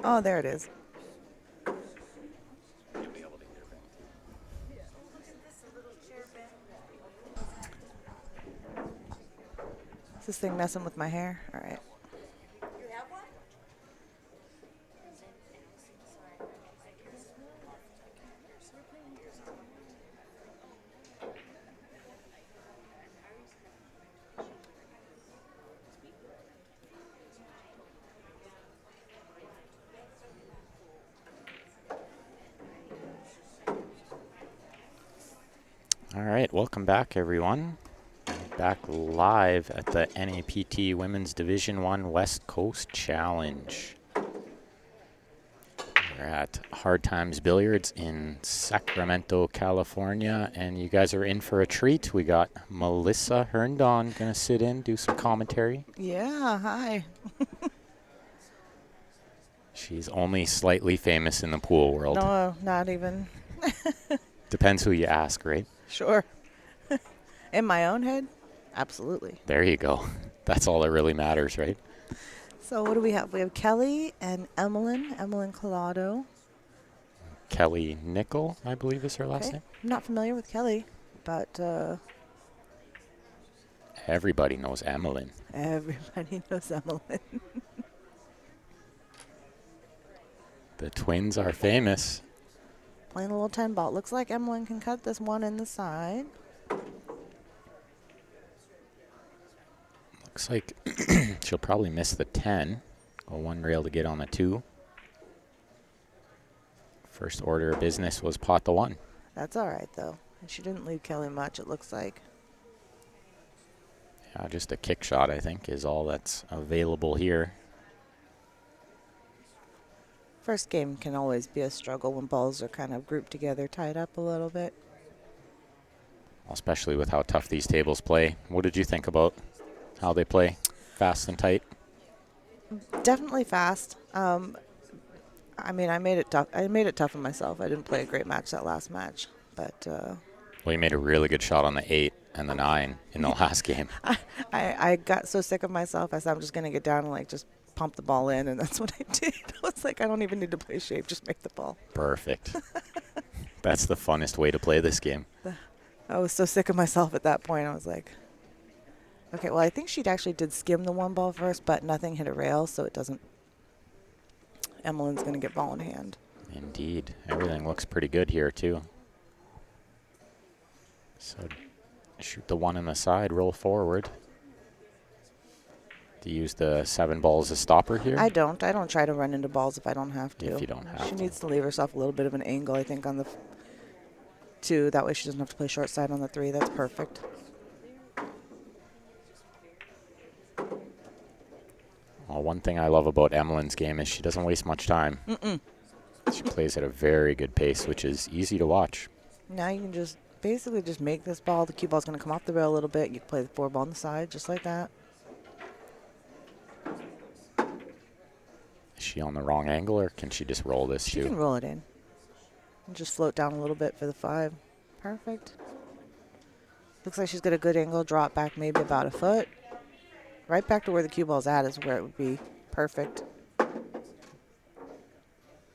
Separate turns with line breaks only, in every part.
Oh, there it is. Is this thing messing with my hair? All right.
All right, welcome back, everyone. Back live at the NAPT Women's Division I West Coast Challenge. We're at Hard Times Billiards in Sacramento, California, and you guys are in for a treat. We got Melissa Herndon going to sit in, do some commentary.
Yeah, hi.
She's only slightly famous in the pool world.
No, not even.
Depends who you ask, right?
Sure. In my own head? Absolutely.
There you go. That's all that really matters, right?
So what do we have? We have Kelly and Emmeline Collado.
Kelly Nickel, I believe is her last
Okay.
name.
I'm not familiar with Kelly, but
Everybody knows Emmeline.
everybody knows Emmeline.
The twins are famous.
Playing a little 10 ball. Looks like Emmeline can cut this one in the side.
Looks like she'll probably miss the 10. Go one rail to get on the 2. First order of business was pot the 1.
That's all right, though. And she didn't leave Kelly much, it looks like.
Yeah, just a kick shot, I think, is all that's available here.
First game can always be a struggle when balls are kind of grouped together, tied up a little bit.
Especially with how tough these tables play. What did you think about how they play? Fast and tight?
Definitely fast. I mean, I made it tough. I made it tough on myself. I didn't play a great match that last match, but
Well, you made a really good shot on the 8 and the 9 in the last game.
I got so sick of myself. I said I'm just gonna get down and like just pump the ball in, and that's what I did. I was like, I don't even need to play shape, just make the ball.
Perfect. That's the funnest way to play this game.
I was so sick of myself at that point. I was like, okay, well, I think she actually did skim the one ball first, but nothing hit a rail, so it doesn't. Emmeline's going to get ball in hand.
Indeed. Everything looks pretty good here, too. So shoot the 1 in the side, roll forward. Do you use the 7 ball as a stopper here?
I don't. I don't try to run into balls if I don't have to.
If you don't have
She
to.
needs to leave herself a little bit of an angle, I think, on the 2. That way she doesn't have to play short side on the 3. That's perfect.
Well, one thing I love about Emmeline's game is she doesn't waste much time. She plays at a very good pace, which is easy to watch.
Now you can just basically just make this ball. The cue ball's going to come off the rail a little bit. You can play the 4 ball on the side just like that.
Is she on the wrong angle, or can she just roll this
She
too?
can roll it in. And just float down a little bit for the 5. Perfect. Looks like she's got a good angle. Drop back maybe about a foot. Right back to where the cue ball's at is where it would be perfect.
A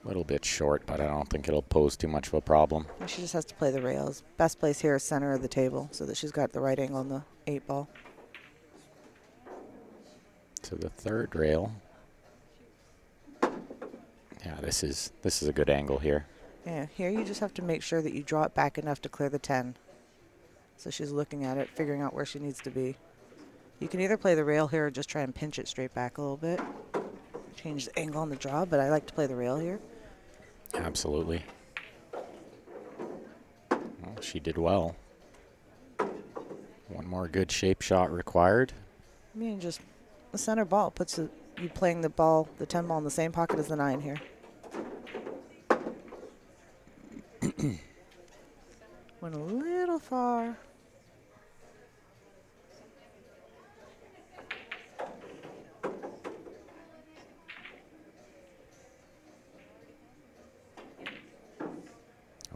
little bit short, but I don't think it'll pose too much of a problem.
And she just has to play the rails. Best place here is center of the table so that she's got the right angle on the 8 ball.
To the 3rd rail. Yeah, this is a good angle here.
Yeah, here you just have to make sure that you draw it back enough to clear the 10. So she's looking at it, figuring out where she needs to be. You can either play the rail here or just try and pinch it straight back a little bit. Change the angle on the draw, but I like to play the rail here.
Absolutely. Well, she did well. One more good shape shot required.
I mean, just the center ball puts you playing the ball, the 10 ball in the same pocket as the 9 here. Went a little far.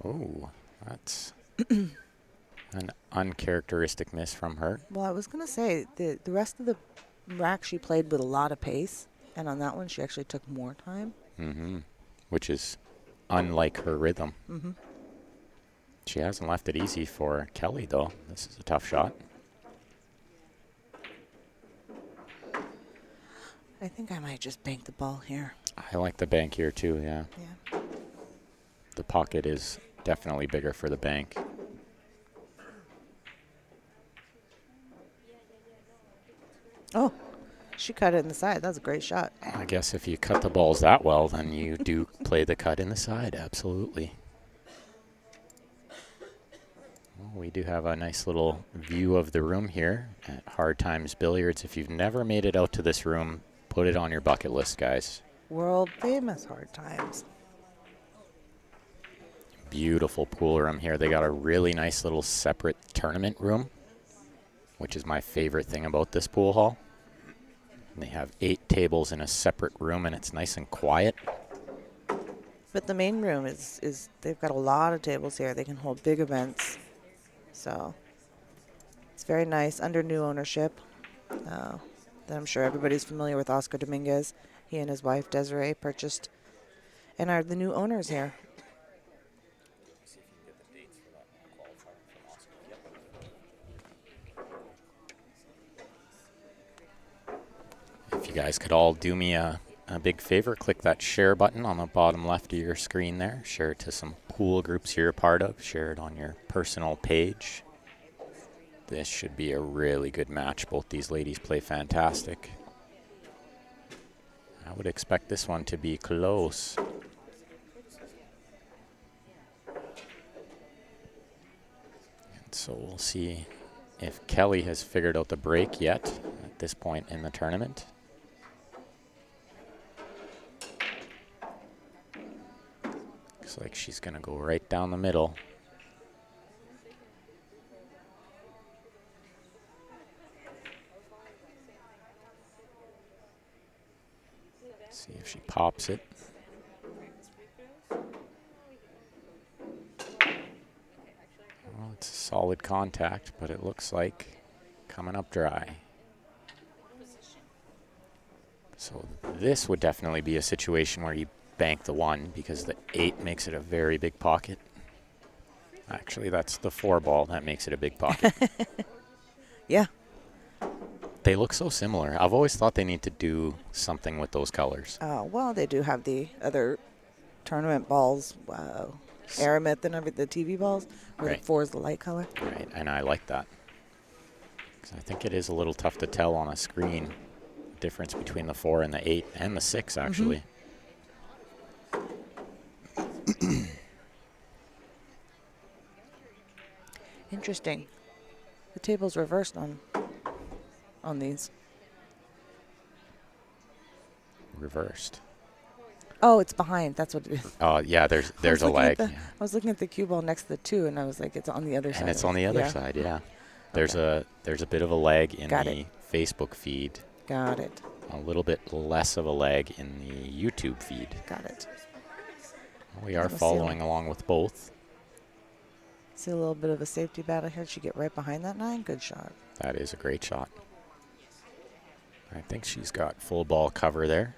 Oh, that's an uncharacteristic miss from her.
Well, I was going to say, the rest of the rack she played with a lot of pace, and on that one she actually took more time.
Mm-hmm. Which is unlike her rhythm.
Mm-hmm.
She hasn't left it easy for Kelly, though. This is a tough shot.
I think I might just bank the ball here.
I like the bank here, too, yeah.
Yeah.
The pocket is definitely bigger for the bank.
Oh, she cut it in the side. That was a great shot.
I guess if you cut the balls that well, then you do play the cut in the side, absolutely. Well, we do have a nice little view of the room here at Hard Times Billiards. If you've never made it out to this room, put it on your bucket list, guys.
World famous Hard Times.
Beautiful pool room here. They got a really nice little separate tournament room, which is my favorite thing about this pool hall. And they have 8 tables in a separate room, and it's nice and quiet.
But the main room is they've got a lot of tables here. They can hold big events. So it's very nice under new ownership. That I'm sure everybody's familiar with Oscar Dominguez. He and his wife Desiree purchased and are the new owners here.
If you guys could all do me a big favor, click that share button on the bottom left of your screen there. Share it to some pool groups you're a part of. Share it on your personal page. This should be a really good match. Both these ladies play fantastic. I would expect this one to be close. And so we'll see if Kelly has figured out the break yet at this point in the tournament. Looks like she's going to go right down the middle. See if she pops it. Well, it's a solid contact, but it looks like coming up dry. So this would definitely be a situation where you bank the 1 because the 8 makes it a very big pocket. Actually, that's the 4 ball that makes it a big pocket.
Yeah.
They look so similar. I've always thought they need to do something with those colors.
Well, they do have the other tournament balls, Aramith and the TV balls, where
Right.
the 4 is the light color.
Right, and I like that. 'Cause I think it is a little tough to tell on a screen the difference between the 4 and the 8 and the 6, actually.
Interesting. The table's reversed on these.
Reversed.
Oh, it's behind. That's what it is.
Oh, yeah, there's a lag.
I was looking at the cue ball next to the 2, and I was like, it's on the other side.
And it's on the other side, yeah. There's a bit of a lag in the Facebook feed.
Got it.
A little bit less of a lag in the YouTube feed.
Got it.
We are following along with both.
See a little bit of a safety battle here. She get right behind that 9. Good shot.
That is a great shot. I think she's got full ball cover there.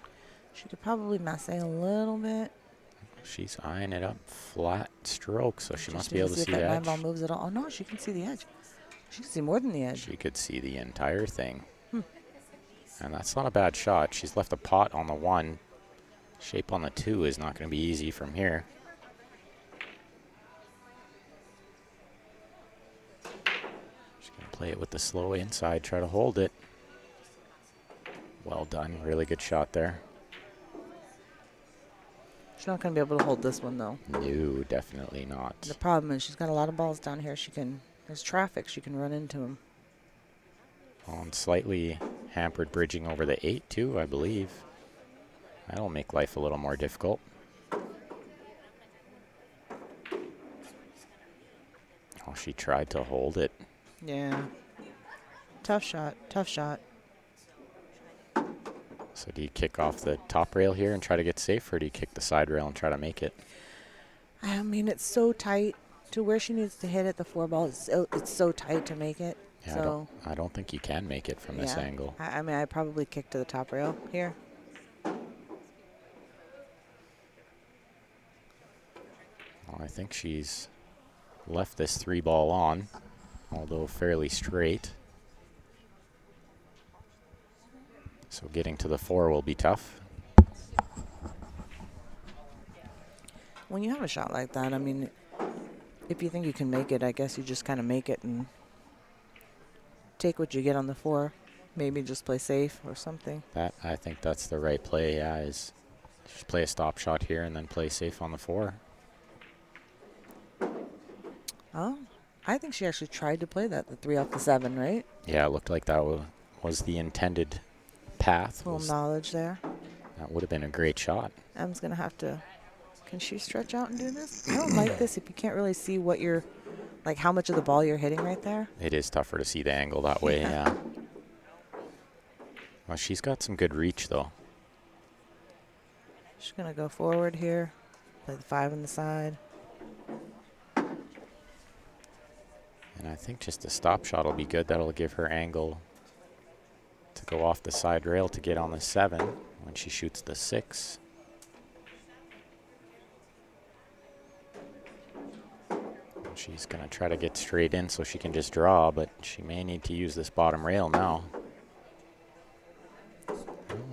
She could probably masse a little bit.
She's eyeing it up flat stroke, so she must be able to see
if
the
that 9
edge.
ball moves at all. Oh, no, she can see the edge. She can see more than the edge.
She could see the entire thing. And that's not a bad shot. She's left a pot on the 1. Shape on the 2 is not going to be easy from here. She's going to play it with the slow inside, try to hold it. Well done. Really good shot there.
She's not going to be able to hold this one, though.
No, definitely not.
The problem is she's got a lot of balls down here. There's traffic. She can run into them.
On slightly hampered bridging over the 8, too, I believe. That'll make life a little more difficult. Oh, she tried to hold it.
Yeah. Tough shot. Tough shot.
So do you kick off the top rail here and try to get safe, or do you kick the side rail and try to make it?
I mean, it's so tight to where she needs to hit it. The 4 ball, it's so tight to make it.
Yeah,
So,
I don't think you can make it from this
yeah.
angle.
I mean, I probably kick to the top rail here.
Well, I think she's left this 3-ball on, although fairly straight. So getting to the 4 will be tough.
When you have a shot like that, I mean, if you think you can make it, I guess you just kind of make it and take what you get on the 4. Maybe just play safe or something.
I think that's the right play, yeah, is just play a stop shot here and then play safe on the 4.
Oh, I think she actually tried to play that, the 3 off the 7, right?
Yeah, it looked like that was the intended path.
A little knowledge there.
That would have been a great shot.
Em's going to have to... Can she stretch out and do this? I don't like this if you can't really see what you're... Like how much of the ball you're hitting right there.
It is tougher to see the angle that way, yeah. Well, she's got some good reach, though.
She's going to go forward here. Play the 5 on the side.
And I think just a stop shot will be good. That'll give her angle to go off the side rail to get on the 7 when she shoots the 6. She's going to try to get straight in so she can just draw, but she may need to use this bottom rail now. Well,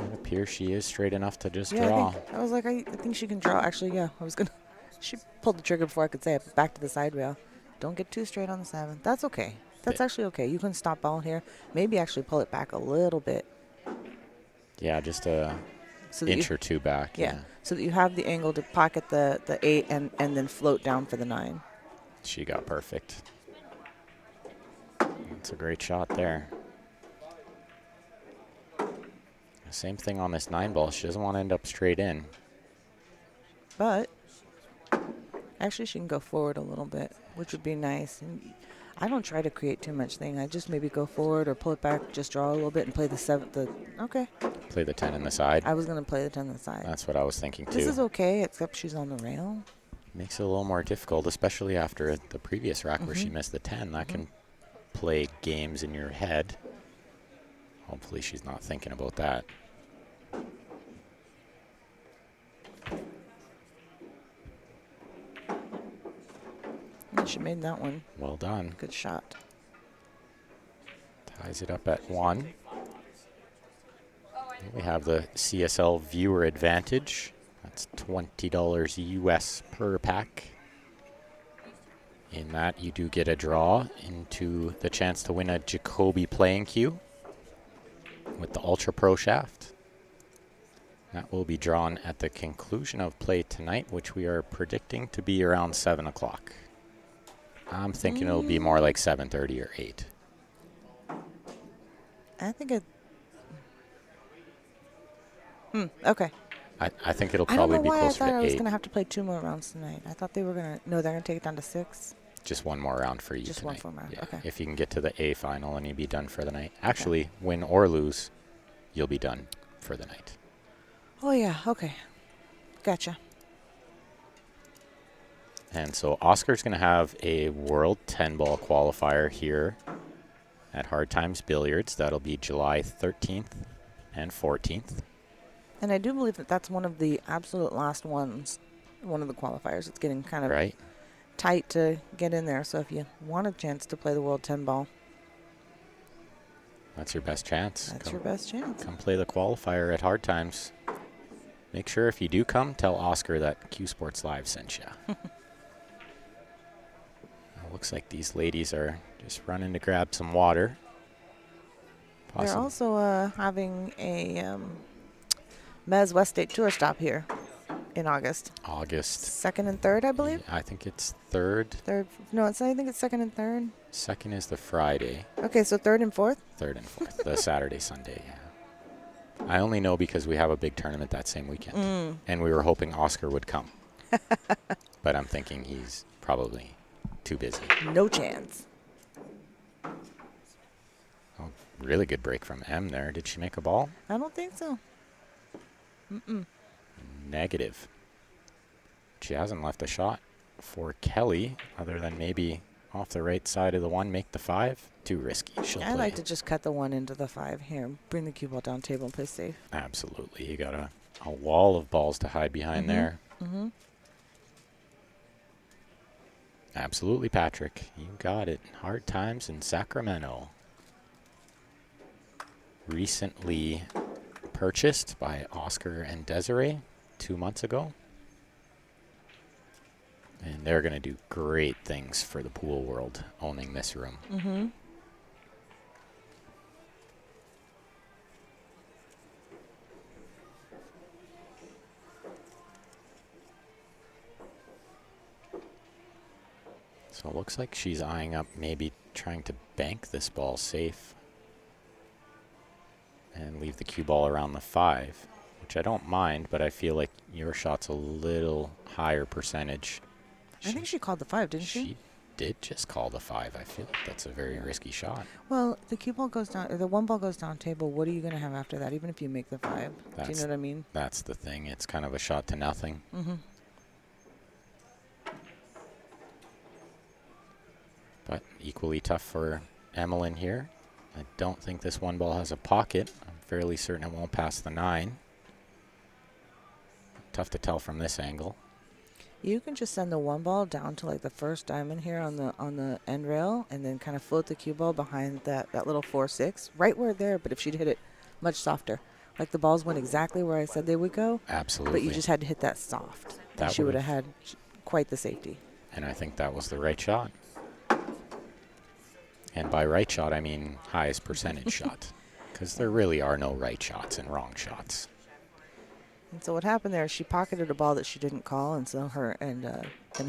it appears she is straight enough to just draw.
I was like, I think she can draw. Actually, yeah, I was going to... She pulled the trigger before I could say it. Back to the side rail. Don't get too straight on the 7. That's okay. That's actually okay. You can stop ball here. Maybe actually pull it back a little bit.
Yeah, just a inch or 2 back.
Yeah, so that you have the angle to pocket the 8 and then float down for the 9.
She got perfect. That's a great shot there. Same thing on this 9 ball. She doesn't want to end up straight in.
But actually, she can go forward a little bit, which would be nice. And I don't try to create too much thing. I just maybe go forward or pull it back, just draw a little bit and play the 7. Okay.
Play the 10 in the side.
I was going to play the 10 on the side.
That's what I was thinking, too.
This is okay, except she's on the rail.
Makes it a little more difficult, especially after the previous rack where she missed the 10. That can play games in your head. Hopefully she's not thinking about that.
And she made that one.
Well done.
Good shot.
Ties it up at 1. We have the CSL viewer advantage. That's $20 US per pack. In that, you do get a draw into the chance to win a Jacoby playing cue with the Ultra Pro shaft. That will be drawn at the conclusion of play tonight, which we are predicting to be around 7 o'clock. I'm thinking it'll be more like 7:30 or 8.
I think it... okay.
I think it'll
I don't
probably
know
be
why I
closer
thought
to
I was
8.
going to have to play 2 more rounds tonight. I thought they were going to... No, they're going to take it down to 6.
Just one more round for you
Just
tonight.
one more round,
Yeah.
okay.
If you can get to the A final and you'll be done for the night. Actually, win or lose, you'll be done for the night.
Oh, yeah. Okay. Gotcha.
And so Oscar's going to have a World 10-ball qualifier here at Hard Times Billiards. That'll be July 13th and 14th.
And I do believe that that's one of the absolute last ones, one of the qualifiers. It's getting kind of
Right.
tight to get in there. So if you want a chance to play the World 10 ball,
That's your best chance.
that's your best chance.
Come play the qualifier at Hard Times. Make sure if you do come, tell Oscar that Q Sports Live sent you. Looks like these ladies are just running to grab some water.
They're also having a Mez Westgate Tour stop here in August.
August.
2nd and 3rd, I believe.
I think it's 3rd.
3rd. No, I think it's 2nd and 3rd.
2nd is the Friday.
Okay, so 3rd and 4th?
3rd and 4th. The Saturday, Sunday, yeah. I only know because we have a big tournament that same weekend. And we were hoping Oscar would come. But I'm thinking he's probably too busy.
No chance.
Oh, really good break from M there. Did she make a ball?
I don't think so.
Negative. She hasn't left a shot. for Kelly, other than maybe off the right side of the 1, make the 5. Too risky. She'll
I
play.
like to just cut the 1 into the 5 here. Bring the cue ball down table and play safe.
Absolutely. You got a wall of balls to hide behind there.
Mm-hmm.
Absolutely, Patrick. You got it. Hard times in Sacramento. Recently purchased by Oscar and Desiree 2 months ago. And they're going to do great things for the pool world owning this room.
Mm-hmm.
So it looks like she's eyeing up maybe trying to bank this ball safe and leave the cue ball around the 5, which I don't mind, but I feel like your shot's a little higher percentage.
I think she called the 5, didn't she?
She did just call the 5. I feel like that's a very risky shot.
Well, the cue ball goes down, or the 1 ball goes down table. What are you going to have after that, even if you make the 5? Do you know what I mean?
That's the thing. It's kind of a shot to nothing.
Mm-hmm.
But equally tough for Emmeline here. I don't think this 1 ball has a pocket. I'm fairly certain it won't pass the 9. Tough to tell from this angle.
You can just send the 1 ball down to like the first diamond here on the end rail, and then kind of float the cue ball behind that little 4-6, right where there. But if she'd hit it much softer, like the balls went exactly where I said they would go.
Absolutely.
But you just had to hit that soft.
That
she would have had quite the safety.
And I think that was the right shot. And by right shot, I mean highest percentage shot, because there really are no right shots and wrong shots.
And so what happened there, she pocketed a ball that she didn't call, and so and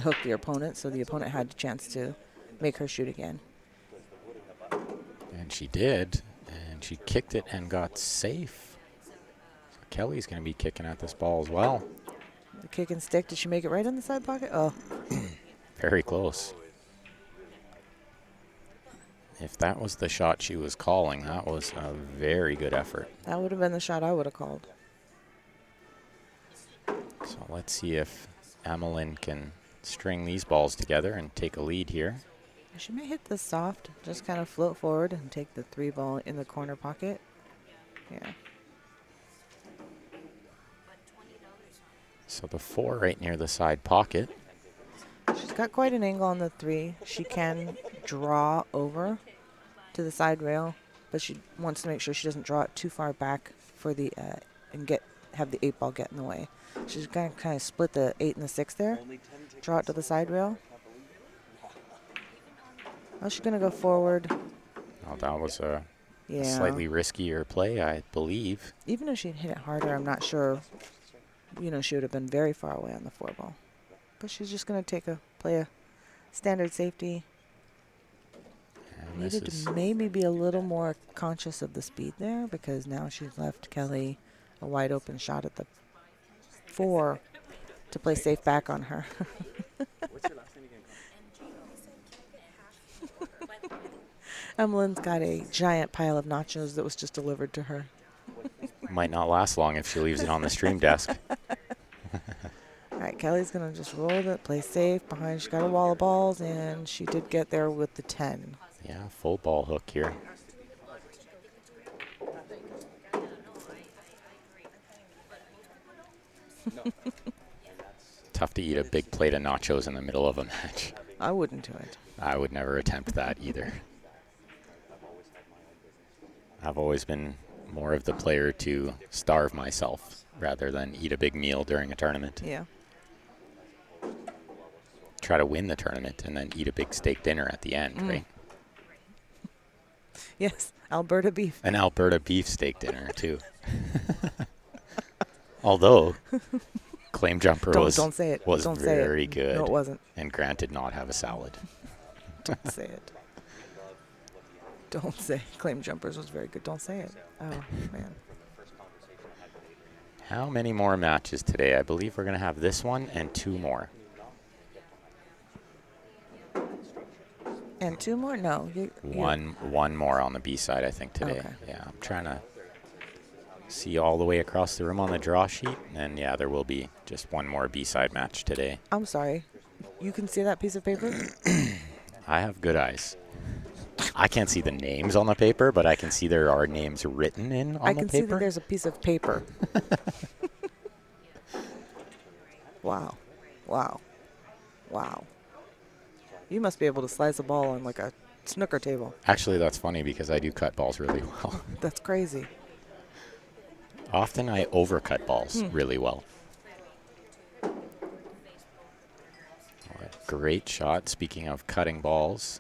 hooked the opponent. So the opponent had the chance to make her shoot again.
And she did, and she kicked it and got safe. So Kelly's going to be kicking at this ball as well.
The kick and stick. Did she make it right in the side pocket? Oh,
very close. If that was the shot she was calling, that was a very good effort.
that would have been the shot I would have called.
So let's see if Emmeline can string these balls together and take a lead here.
She may hit this soft, just kind of float forward and take the 3 ball in the corner pocket. Yeah.
So the 4 right near the side pocket.
She's got quite an angle on the 3. She can draw over to the side rail, but she wants to make sure she doesn't draw it too far back for the and have the 8 ball get in the way. She's going to kind of split the 8 and the 6 there, draw it to the side rail. Oh, she's going to go forward.
Oh, that was a
Yeah.
slightly riskier play, I believe.
Even if she'd hit it harder, I'm not sure. She would have been very far away on the 4 ball. But she's just going to play a standard safety.
And
Needed to maybe be a little more conscious of the speed there, because now she's left Kelly a wide open shot at the 4 to play safe back on her.
What's your last name again?
Emmeline's got a giant pile of nachos that was just delivered to her.
might not last long if she leaves it on the stream desk.
All right, Kelly's going to just roll it, play safe behind. She's got a wall of balls, and she did get there with the 10.
Yeah, full ball hook here. Tough to eat a big plate of nachos in the middle of a match.
I wouldn't do it.
I would never attempt that either. I've always been more of the player to starve myself rather than eat a big meal during a tournament.
Yeah.
Try to win the tournament and then eat a big steak dinner at the end, right?
Yes, Alberta beef.
An Alberta beef steak dinner, too. Although, Claim Jumper was
Don't say it.
was
Don't say it.
very good.
No, it wasn't.
And Grant did not have a salad.
Don't say it. Don't say Claim Jumpers was very good. Don't say it. Oh, man.
How many more matches today? I believe we're going to have this one and 2 more.
And 2 more? No.
One more on the B side, I think, today.
Okay.
Yeah, I'm trying to see all the way across the room on the draw sheet. And, yeah, there will be just one more B side match today.
I'm sorry. You can see that piece of paper?
I have good eyes. I can't see the names on the paper, but I can see there are names written in on
I
the
can see that
paper.
there's a piece of paper. Wow. Wow. Wow. You must be able to slice a ball on like a snooker table.
Actually, that's funny because I do cut balls really well.
That's crazy.
Often I overcut balls really well. Great shot. Speaking of cutting balls,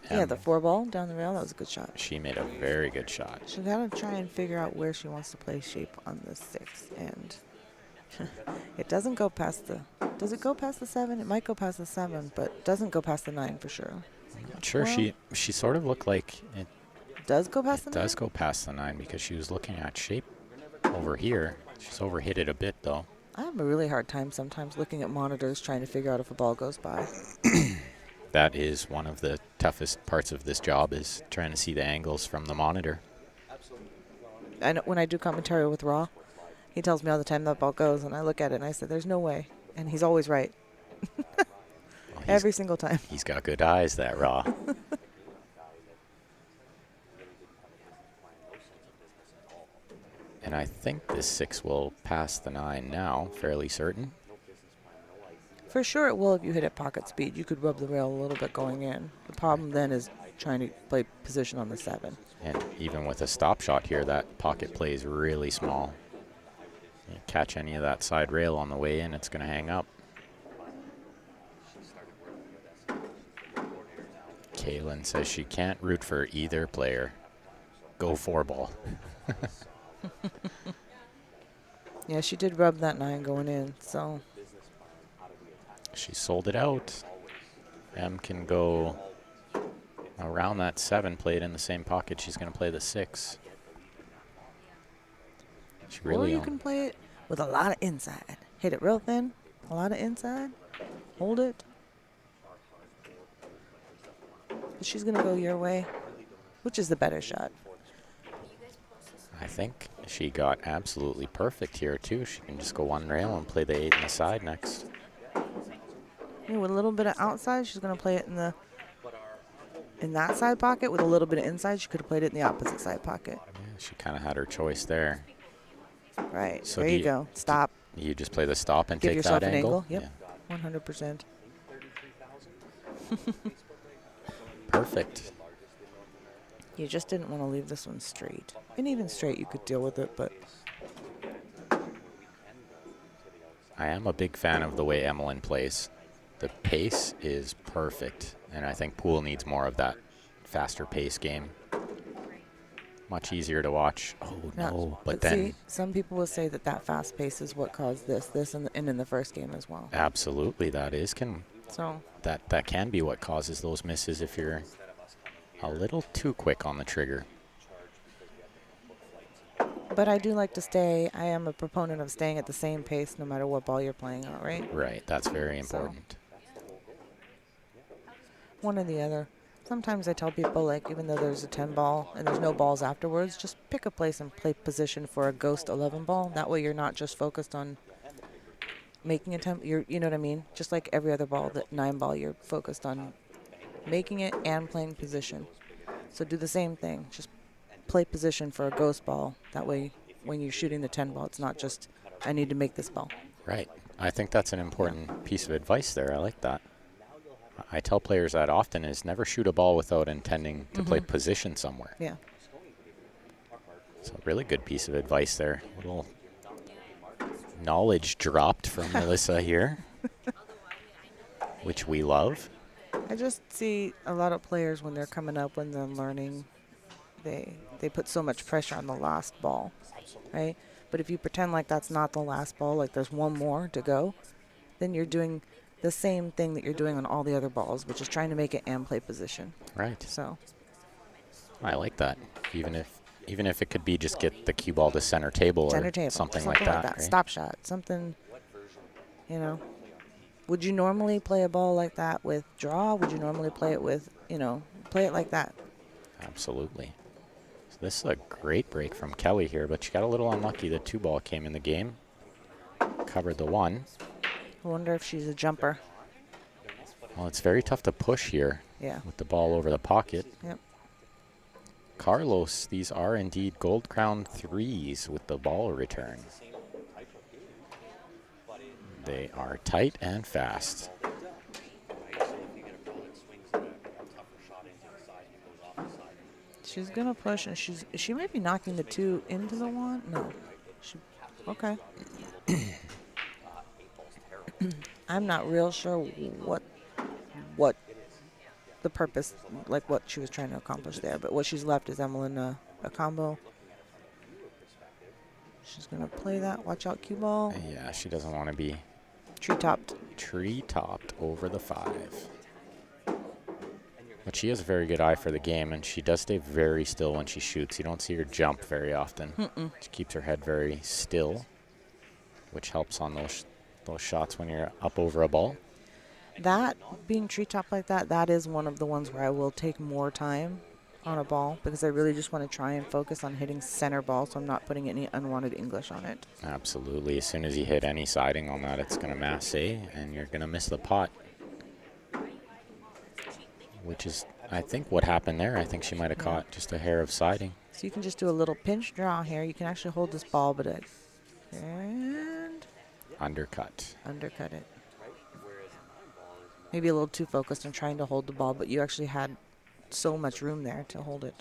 Yeah, the 4-ball down the rail, that was a good shot.
she made a very good shot.
She's got to try and figure out where she wants to play shape on the 6. And it doesn't go past the... Does it go past the 7? It might go past the 7, but it doesn't go past the 9 for sure.
I'm not sure.
Well,
she sort of looked like it,
does go past the 9?
does go past the 9 because she was looking at shape over here. She's overhit it a bit, though.
I have a really hard time sometimes looking at monitors trying to figure out if a ball goes by.
That is one of the toughest parts of this job, is trying to see the angles from the monitor.
I know when I do commentary with Raw, he tells me all the time that ball goes, and I look at it and I say, there's no way. And he's always right.
Well,
Every single time.
he's got good eyes, that Raw. And I think this 6 will pass the 9 now, fairly certain.
For sure it will if you hit at pocket speed. You could rub the rail a little bit going in. The problem then is trying to play position on the 7.
And even with a stop shot here, that pocket play is really small. You catch any of that side rail on the way in, it's going to hang up. Kaylin says she can't root for either player. Go 4-ball.
Yeah, she did rub that 9 going in, so...
She sold it out. M can go around that 7, play it in the same pocket. She's going to play the 6. She really
or you can play it with a lot of inside. Hit it real thin, a lot of inside, hold it. But she's going to go your way, which is the better shot.
I think she got absolutely perfect here, too. She can just go one rail and play the 8 in the side next.
Yeah, with a little bit of outside, she's going to play it in that side pocket. With a little bit of inside, she could have played it in the opposite side pocket.
Yeah, she kind of had her choice there.
Right.
So
there
do
you go. Stop.
You just play the stop and
Give
take
yourself
that
an angle.
Yeah.
Yep. 100%.
Perfect.
You just didn't want to leave this one straight. And even straight, you could deal with it, but
I am a big fan of the way Emmeline plays. The pace is perfect, and I think Poole needs more of that faster pace game. Much easier to watch. Oh, no. But then...
see, some people will say that that fast pace is what caused this, and in the first game as well.
Absolutely, that is.
So
That can be what causes those misses if you're a little too quick on the trigger.
but I do like to stay. I am a proponent of staying at the same pace no matter what ball you're playing on, right?
Right, that's very important.
One or the other. Sometimes I tell people, like, even though there's a 10 ball and there's no balls afterwards, just pick a place and play position for a ghost 11 ball. That way you're not just focused on making a 10. You know what I mean? Just like every other ball, that 9 ball, you're focused on making it and playing position. So do the same thing. Just play position for a ghost ball. That way when you're shooting the 10 ball, it's not just, I need to make this ball.
Right. I think that's an important piece of advice there. I like that. I tell players that often, is never shoot a ball without intending to play position somewhere.
Yeah.
So really good piece of advice there. Little knowledge dropped from Melissa here, which we love.
I just see a lot of players when they're coming up, when they're learning, they put so much pressure on the last ball, right? But if you pretend like that's not the last ball, like there's one more to go, then you're doing the same thing that you're doing on all the other balls, which is trying to make it and play position.
Right.
So
I like that. Even if it could be just get the cue ball to center table
center
or
table,
something like that. Right?
Stop shot, something, you know. Would you normally play a ball like that with draw? Would you normally play it with, play it like that?
Absolutely. So this is a great break from Kelly here, but she got a little unlucky. The 2 ball came in the game. Covered the 1.
I wonder if she's a jumper.
Well, it's very tough to push here
Yeah.
with the ball over the pocket.
Yep.
Carlos, these are indeed Gold Crown threes with the ball return. They are tight and fast.
She's gonna push, and she might be knocking the 2 into the 1. No. Okay. I'm not real sure what the purpose, like what she was trying to accomplish there. But what she's left is Emmeline a combo. She's going to play that. Watch out, cue ball.
Yeah, she doesn't want to be
Tree-topped.
tree-topped over the 5. But she has a very good eye for the game, and she does stay very still when she shoots. You don't see her jump very often. She keeps her head very still, which helps on those shots when you're up over a ball.
That, being tree-topped like that, that is one of the ones where I will take more time on a ball because I really just want to try and focus on hitting center ball, so I'm not putting any unwanted English on it.
Absolutely. As soon as you hit any siding on that, it's going to masse, and you're going to miss the pot. Which is, I think, what happened there. I think she might have caught just a hair of siding.
So you can just do a little pinch draw here. You can actually hold this ball, but and
Undercut.
undercut it. Maybe a little too focused on trying to hold the ball, but you actually had so much room there to hold it.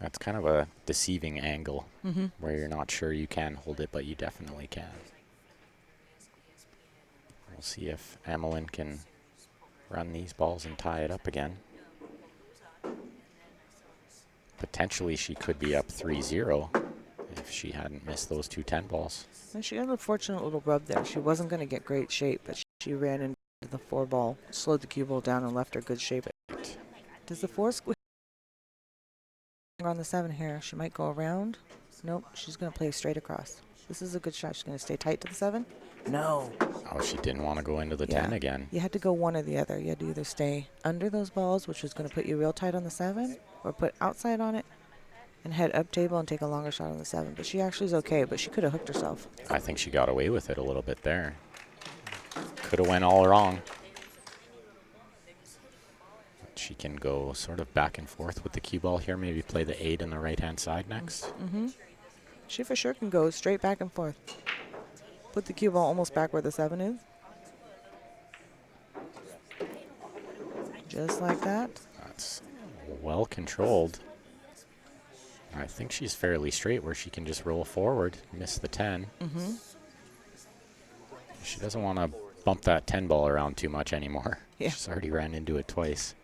That's kind of a deceiving angle where you're not sure you can hold it, but you definitely can. We'll see if Emmeline can run these balls and tie it up again. Potentially she could be up 3-0 if she hadn't missed those 2 10 balls.
And she had a fortunate little rub there. She wasn't going to get great shape, but she ran into the 4 ball, slowed the cue ball down, and left her good shape. Does the 4 squeeze on the 7 here? She might go around. Nope, she's going to play straight across. This is a good shot. She's going to stay tight to the 7. No.
Oh, she didn't want to go into the 10 again.
You had to go one or the other. You had to either stay under those balls, which was going to put you real tight on the 7, or put outside on it and head up table and take a longer shot on the 7. But she actually is okay, but she could have hooked herself.
I think she got away with it a little bit there. Could have went all wrong. But she can go sort of back and forth with the cue ball here. Maybe play the 8 on the right-hand side next.
She for sure can go straight back and forth. Put the cue ball almost back where the 7 is. Just like that.
That's well controlled. I think she's fairly straight where she can just roll forward, miss the 10. She doesn't want to bump that 10 ball around too much anymore.
Yeah.
She's already ran into it twice.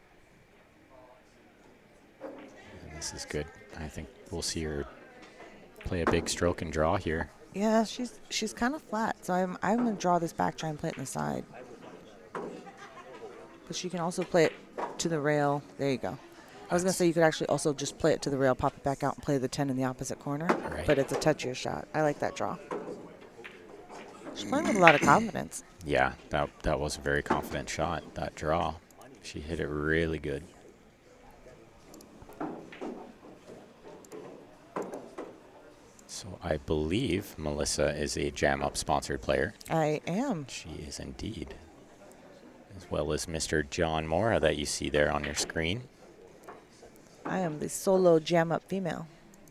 And this is good. I think we'll see her play a big stroke and draw here.
Yeah, she's kind of flat, so I'm going to draw this back, try and play it in the side. But she can also play it to the rail. There you go. I was going to say you could actually also just play it to the rail, pop it back out, and play the 10 in the opposite corner.
Right.
But it's a touchier shot. I like that draw. She's playing with a lot of confidence.
Yeah, that was a very confident shot, that draw. She hit it really good. So I believe Melissa is a Jam Up sponsored player.
I am.
She is indeed. As well as Mr. John Mora that you see there on your screen.
I am the solo jam-up female.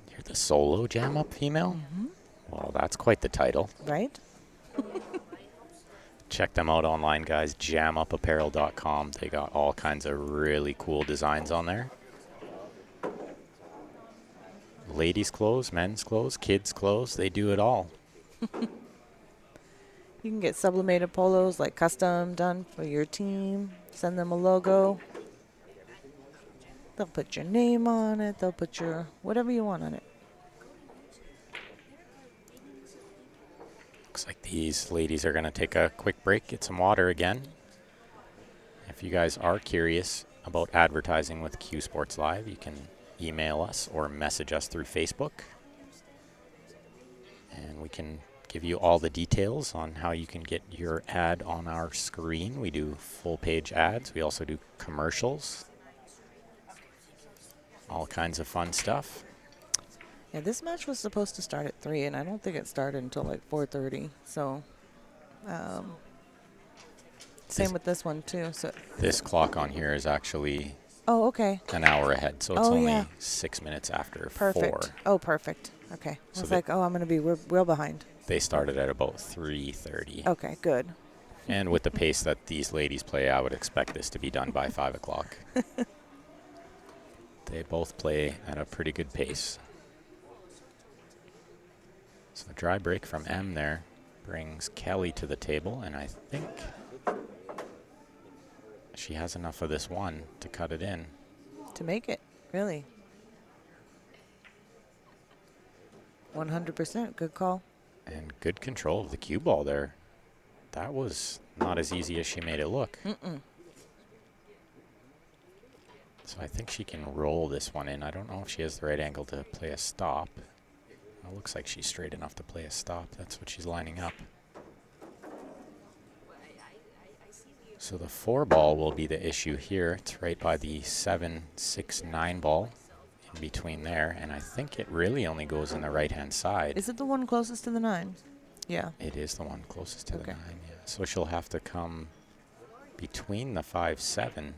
You're the solo Jam Up female? Well, that's quite the title.
Right?
Check them out online, guys. jamupapparel.com. They got all kinds of really cool designs on there. Ladies' clothes, men's clothes, kids' clothes. They do it all.
You can get sublimated polos, like custom done for your team. Send them a logo. They'll put your name on it. They'll put your whatever you want on it.
Looks like these ladies are going to take a quick break, get some water again. If you guys are curious about advertising with Q Sports Live, you can email us or message us through Facebook. And we can give you all the details on how you can get your ad on our screen. We do full page ads. We also do commercials. All kinds of fun stuff.
Yeah, this match was supposed to start at 3, and I don't think it started until like 4:30. So Same with this one too. So,
This clock on here is actually
oh, okay.
an hour ahead, so it's
Oh,
only
yeah.
6 minutes after
Perfect.
4.
Oh, perfect. Okay. I
So
was
they-
like, oh, I'm going to be real behind.
They started at about 3:30.
Okay, good.
And with the pace that these ladies play, I would expect this to be done by 5 o'clock. They both play at a pretty good pace. So a dry break from M there brings Kelly to the table, and I think she has enough of this one to cut it in.
To make it, really. 100%. Good call.
And good control of the cue ball there. That was not as easy as she made it look.
Mm-mm.
So I think she can roll this one in. I don't know if she has the right angle to play a stop. It looks like she's straight enough to play a stop. That's what she's lining up. So the 4 ball will be the issue here. It's right by the 7, 6, 9 ball in between there. And I think it really only goes in the right-hand side.
Is it the one closest to the 9? Yeah.
It is the one closest to
Okay.
the 9, yeah. So she'll have to come between the 5, 7.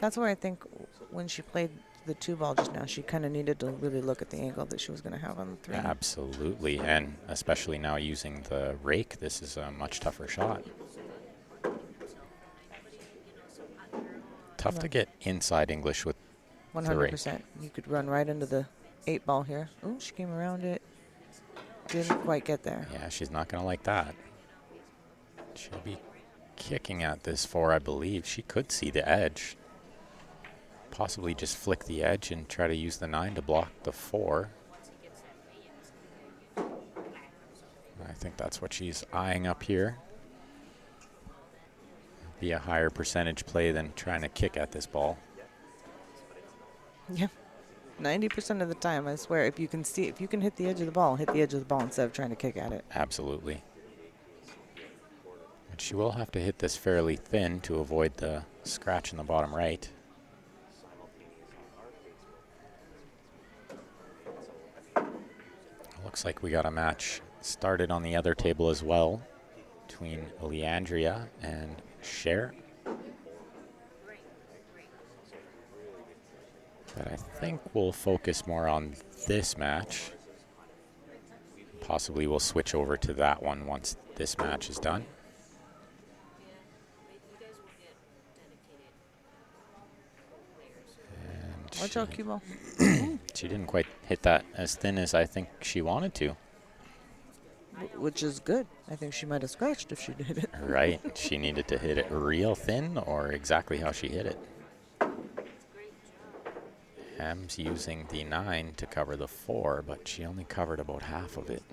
That's where I think when she played the 2 ball just now, she kind of needed to really look at the angle that she was going to have on the 3.
Absolutely. And especially now using the rake, this is a much tougher shot. Tough to get inside English with
100%. You could run right into the 8 ball here. Oh, she came around it. Didn't quite get there.
Yeah, she's not going to like that. She'll be kicking at this 4, I believe. She could see the edge. Possibly just flick the edge and try to use the 9 to block the 4. I think that's what she's eyeing up here. Be a higher percentage play than trying to kick at this ball.
Yeah. 90% of the time, I swear, if you can hit the edge of the ball, hit the edge of the ball instead of trying to kick at it.
Absolutely. But she will have to hit this fairly thin to avoid the scratch in the bottom right. Looks like we got a match started on the other table as well between Leandria and Cher. But I think we'll focus more on this match. Possibly we'll switch over to that one once this match is done. And
Watch out, cue ball.
she didn't quite hit that as thin as I think she wanted to.
Which is good. I think she might have scratched if she did it.
Right. She needed to hit it real thin or exactly how she hit it. M's using the 9 to cover the 4, but she only covered about half of it.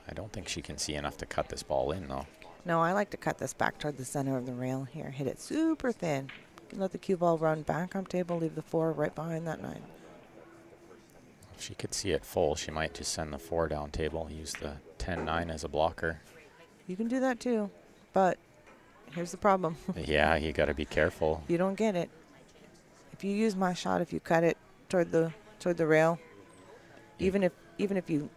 I don't think she can see enough to cut this ball in, though.
No, I like to cut this back toward the center of the rail here. Hit it super thin. Let the cue ball run back on table, leave the 4 right behind that 9.
If she could see it full, she might just send the 4 down table, use the 10-9 as a blocker.
You can do that too, but here's the problem.
Yeah, you got to be careful.
You don't get it. If you use my shot, if you cut it toward the rail, even if you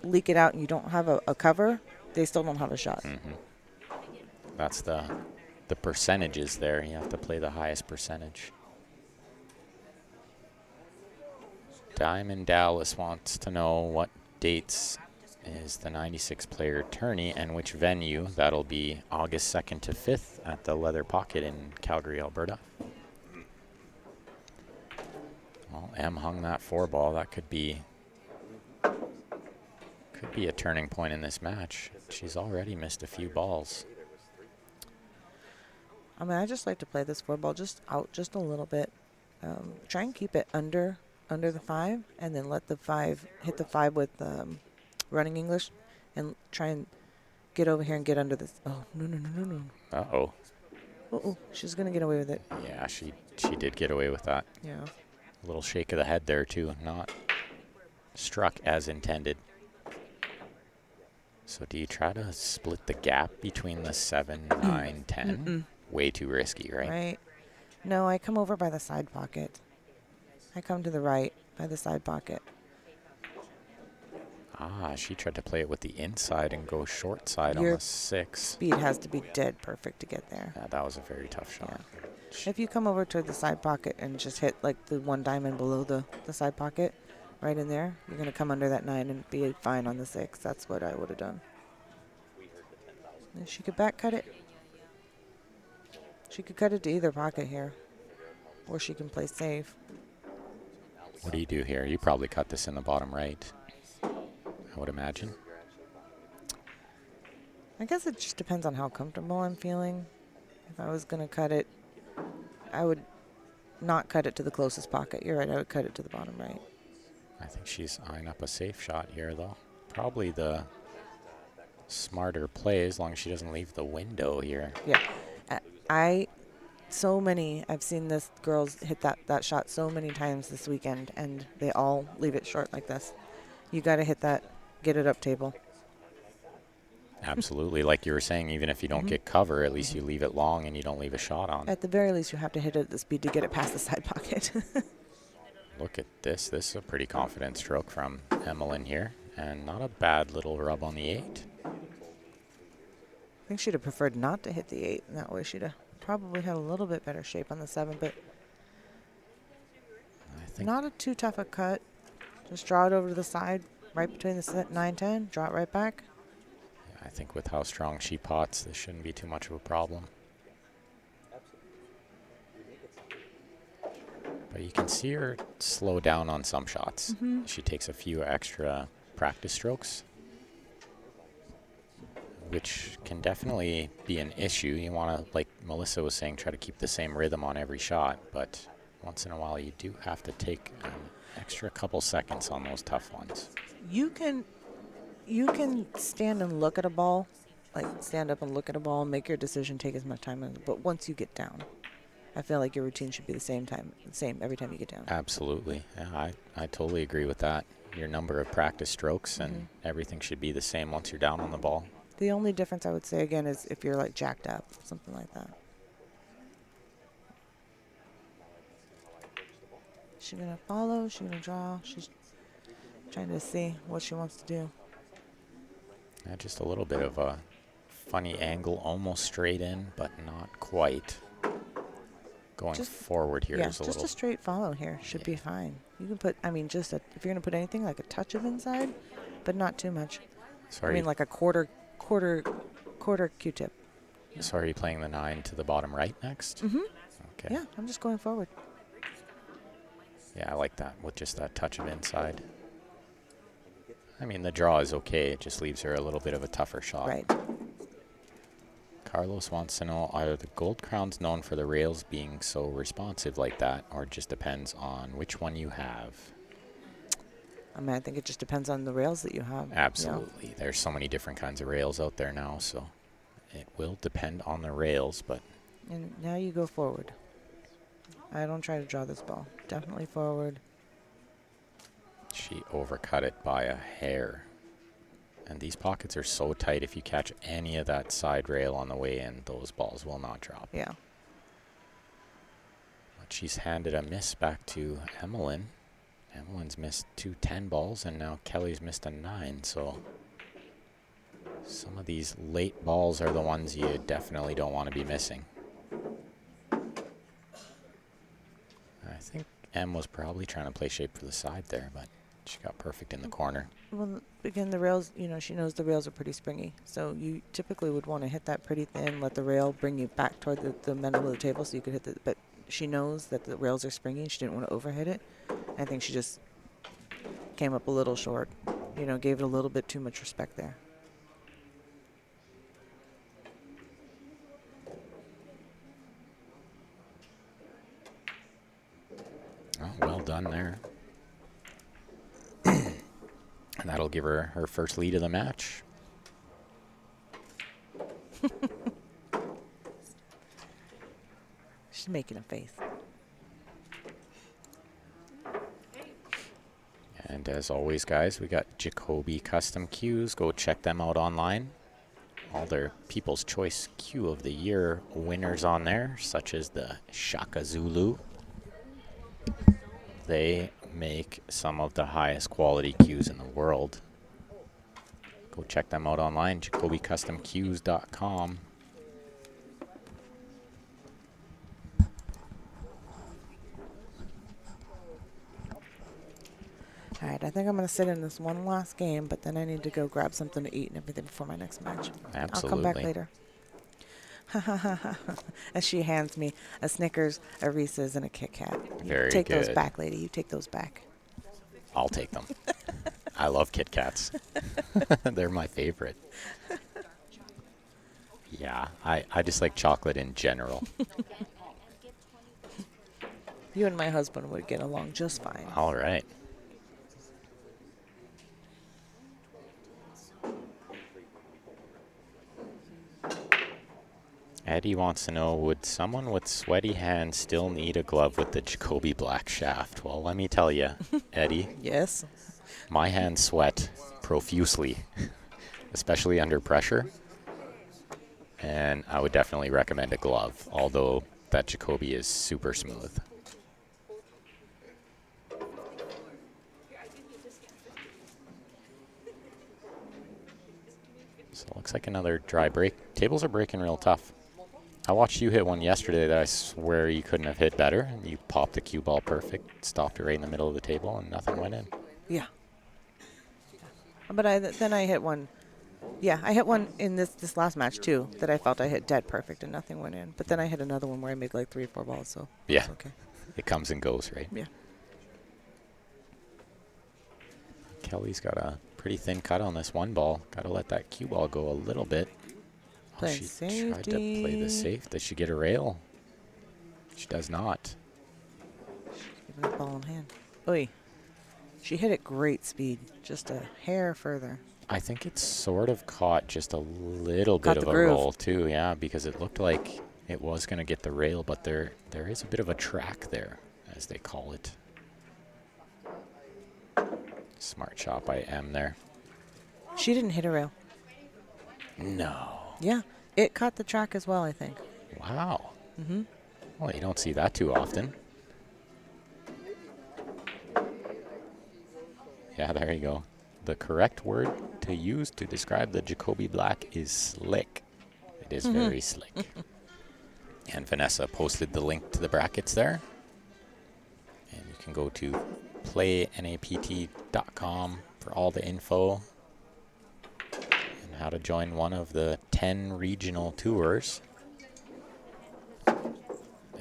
leak it out and you don't have a cover, they still don't have a shot.
That's the percentages there. You have to play the highest percentage. Diamond Dallas wants to know what dates is the 96 player tourney and which venue. That'll be August 2nd to 5th at the Leather Pocket in Calgary, Alberta. Well, M hung that 4 ball. That could be a turning point in this match. She's already missed a few balls.
I mean, I just like to play this 4 ball just out just a little bit. Try and keep it under the 5, and then let the 5 hit the 5 with running English, and try and get over here and get under this. Oh, no.
Uh-oh.
Uh-oh, she's going to get away with it.
Yeah, she did get away with that.
Yeah.
A little shake of the head there, too. Not struck as intended. So do you try to split the gap between the 7, 9, 10? Way too risky, right?
Right. No, I come over by the side pocket. I come to the right by the side pocket.
Ah, she tried to play it with the inside and go short side on
Your
the 6.
speed has to be dead perfect to get there.
Yeah, that was a very tough shot.
If you come over to the side pocket and just hit like the one diamond below the side pocket, right in there, you're going to come under that 9 and be fine on the 6. That's what I would have done. And she could back cut it. She could cut it to either pocket here. Or she can play safe.
What do you do here? You probably cut this in the bottom right, I would imagine.
I guess it just depends on how comfortable I'm feeling. If I was going to cut it, I would not cut it to the closest pocket. You're right, I would cut it to the bottom right.
I think she's eyeing up a safe shot here, though. Probably the smarter play as long as she doesn't leave the window here.
Yeah. I've seen this girls hit that shot so many times this weekend, and they all leave it short like this. You got to hit that, get it up table.
Absolutely. Like you were saying, even if you don't get cover, at least you leave it long and you don't leave a shot on.
At the very least, you have to hit it at the speed to get it past the side pocket.
Look at this. This is a pretty confident stroke from Emmeline here, and not a bad little rub on the 8.
I think she'd have preferred not to hit the 8, and that way she'd have probably had a little bit better shape on the 7, but
I think
not a too tough a cut. Just draw it over to the side, right between the 9, 10, draw it right back.
I think with how strong she pots, this shouldn't be too much of a problem. But you can see her slow down on some shots. She takes a few extra practice strokes, which can definitely be an issue. You want to, like Melissa was saying, try to keep the same rhythm on every shot, but once in a while you do have to take an extra couple seconds on those tough ones.
You can stand and look at a ball, like stand up and look at a ball and make your decision, take as much time as, but once you get down, I feel like your routine should be the same every time you get down.
Absolutely. Yeah, I totally agree with that. Your number of practice strokes and everything should be the same once you're down on the ball.
The only difference I would say again is if you're like jacked up, something like that. She's gonna follow, she's gonna draw, she's trying to see what she wants to do.
Yeah, just a little bit of a funny angle, almost straight in, but not quite. Going forward here is a
just
little.
a straight follow here should be fine. You can put, if you're gonna put anything, like a touch of inside, but not too much.
Sorry.
I mean, like a quarter Q-tip.
So are you playing the 9 to the bottom right next? Okay.
Yeah, I'm just going forward.
Yeah, I like that with just that touch of inside. I mean, the draw is okay. It just leaves her a little bit of a tougher shot.
Right.
Carlos wants to know, are the Gold Crowns known for the rails being so responsive like that, or it just depends on which one you have?
I mean, I think it just depends on the rails that you have.
Absolutely. Yeah. There's so many different kinds of rails out there now, so it will depend on the rails, but...
And now you go forward. I don't try to draw this ball. Definitely forward.
She overcut it by a hair. And these pockets are so tight, if you catch any of that side rail on the way in, those balls will not drop.
Yeah.
But she's handed a miss back to Emmeline. Emmeline's missed 2 10 balls, and now Kelly's missed a 9, so some of these late balls are the ones you definitely don't want to be missing. I think Em was probably trying to play shape for the side there, but she got perfect in the corner.
Well, again, the rails, she knows the rails are pretty springy. So you typically would want to hit that pretty thin, let the rail bring you back toward the middle of the table so you could hit the, but she knows that the rails are springy. She didn't want to overhit it. I think she just came up a little short, gave it a little bit too much respect there.
Oh, well done there. And that'll give her her first lead of the match.
She's making a face.
And as always, guys, we got Jacoby Custom Cues. Go check them out online. All their People's Choice Cue of the Year winners on there, such as the Shaka Zulu. They make some of the highest quality cues in the world. Go check them out online, JacobyCustomCues.com.
All right, I think I'm going to sit in this one last game, but then I need to go grab something to eat and everything before my next match.
Absolutely.
I'll come back later. As she hands me a Snickers, a Reese's, and a Kit Kat.
Very
take those
good.
back, lady. You take those back.
I'll take them. I love Kit Kats. They're my favorite. Yeah, I just like chocolate in general.
You and my husband would get along just fine.
All right. Eddie wants to know, would someone with sweaty hands still need a glove with the Jacoby Black shaft? Well, let me tell you, Eddie,
Yes.
my hands sweat profusely, especially under pressure. And I would definitely recommend a glove, although that Jacoby is super smooth. So it looks like another dry break. Tables are breaking real tough. I watched you hit one yesterday that I swear you couldn't have hit better. And you popped the cue ball perfect, stopped it right in the middle of the table, and nothing went in.
Yeah. But then I hit one. Yeah, I hit one in this last match, too, that I felt I hit dead perfect and nothing went in. But then I hit another one where I made like 3 or 4 balls, so
Yeah.
it's okay.
It comes and goes, right?
Yeah.
Kelly's got a pretty thin cut on this one ball. Got to let that cue ball go a little bit. Oh,
Playing
she tried to play the
safety.
safe. Does she get a rail? She does not.
Giving the ball in hand. Oy. She hit it great speed, just a hair further.
I think it's sort of caught just a little
Caught
bit of
the
a
groove.
roll too, yeah, because it looked like it was going to get the rail, but there is a bit of a track there, as they call it. Smart shot by M there.
She didn't hit a rail.
No.
Yeah, it caught the track as well, I think.
Wow.
Mm-hmm.
Well, you don't see that too often. Yeah, there you go. The correct word to use to describe the Jacoby Black is slick. It is very slick. And Vanessa posted the link to the brackets there. And you can go to playnapt.com for all the info and how to join one of the 10 regional tours.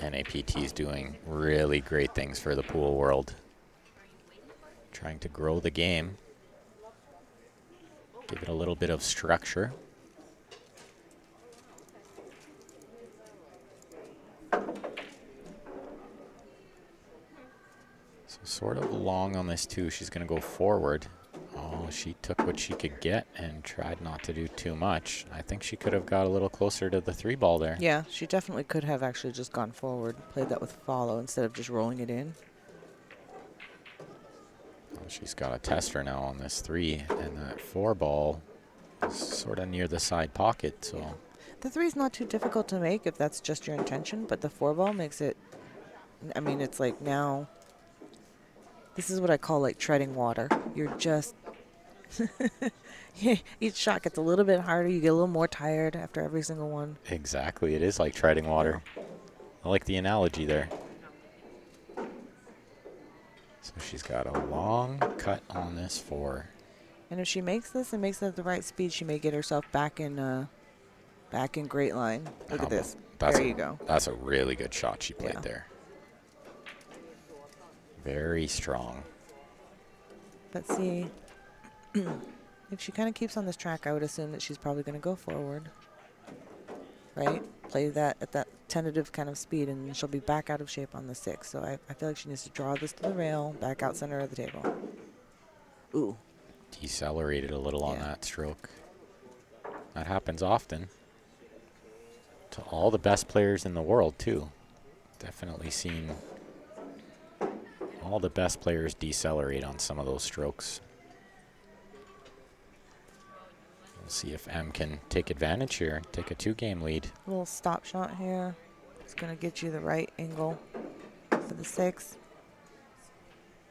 NAPT is doing really great things for the pool world. Trying to grow the game. Give it a little bit of structure. So sort of long on this too. She's going to go forward. Oh, she took what she could get and tried not to do too much. I think she could have got a little closer to the 3-ball there.
Yeah, she definitely could have actually just gone forward, played that with follow instead of just rolling it in.
Well, she's got a tester now on this 3, and that 4-ball is sort of near the side pocket. So
Yeah. The 3 is not too difficult to make if that's just your intention, but the 4-ball makes it, I mean, it's like now, this is what I call like treading water. You're just, each shot gets a little bit harder. You get a little more tired after every single one.
exactly, it is like treading water. I like the analogy there. So she's got a long cut on this 4.
And if she makes this and makes it at the right speed, she may get herself back in great line. Look
How
at this.
about-
There you go.
That's a really good shot she played
Yeah.
there. Very strong.
But see, if she kind of keeps on this track, I would assume that she's probably going to go forward. Right? Play that at that tentative kind of speed, and she'll be back out of shape on the 6. So I feel like she needs to draw this to the rail, back out center of the table. Ooh.
Decelerated a little on
Yeah.
that stroke. That happens often. To all the best players in the world, too. Definitely seen all the best players decelerate on some of those strokes. We'll see if M can take advantage here and take a 2-game lead.
A little stop shot here. It's going to get you the right angle for the 6.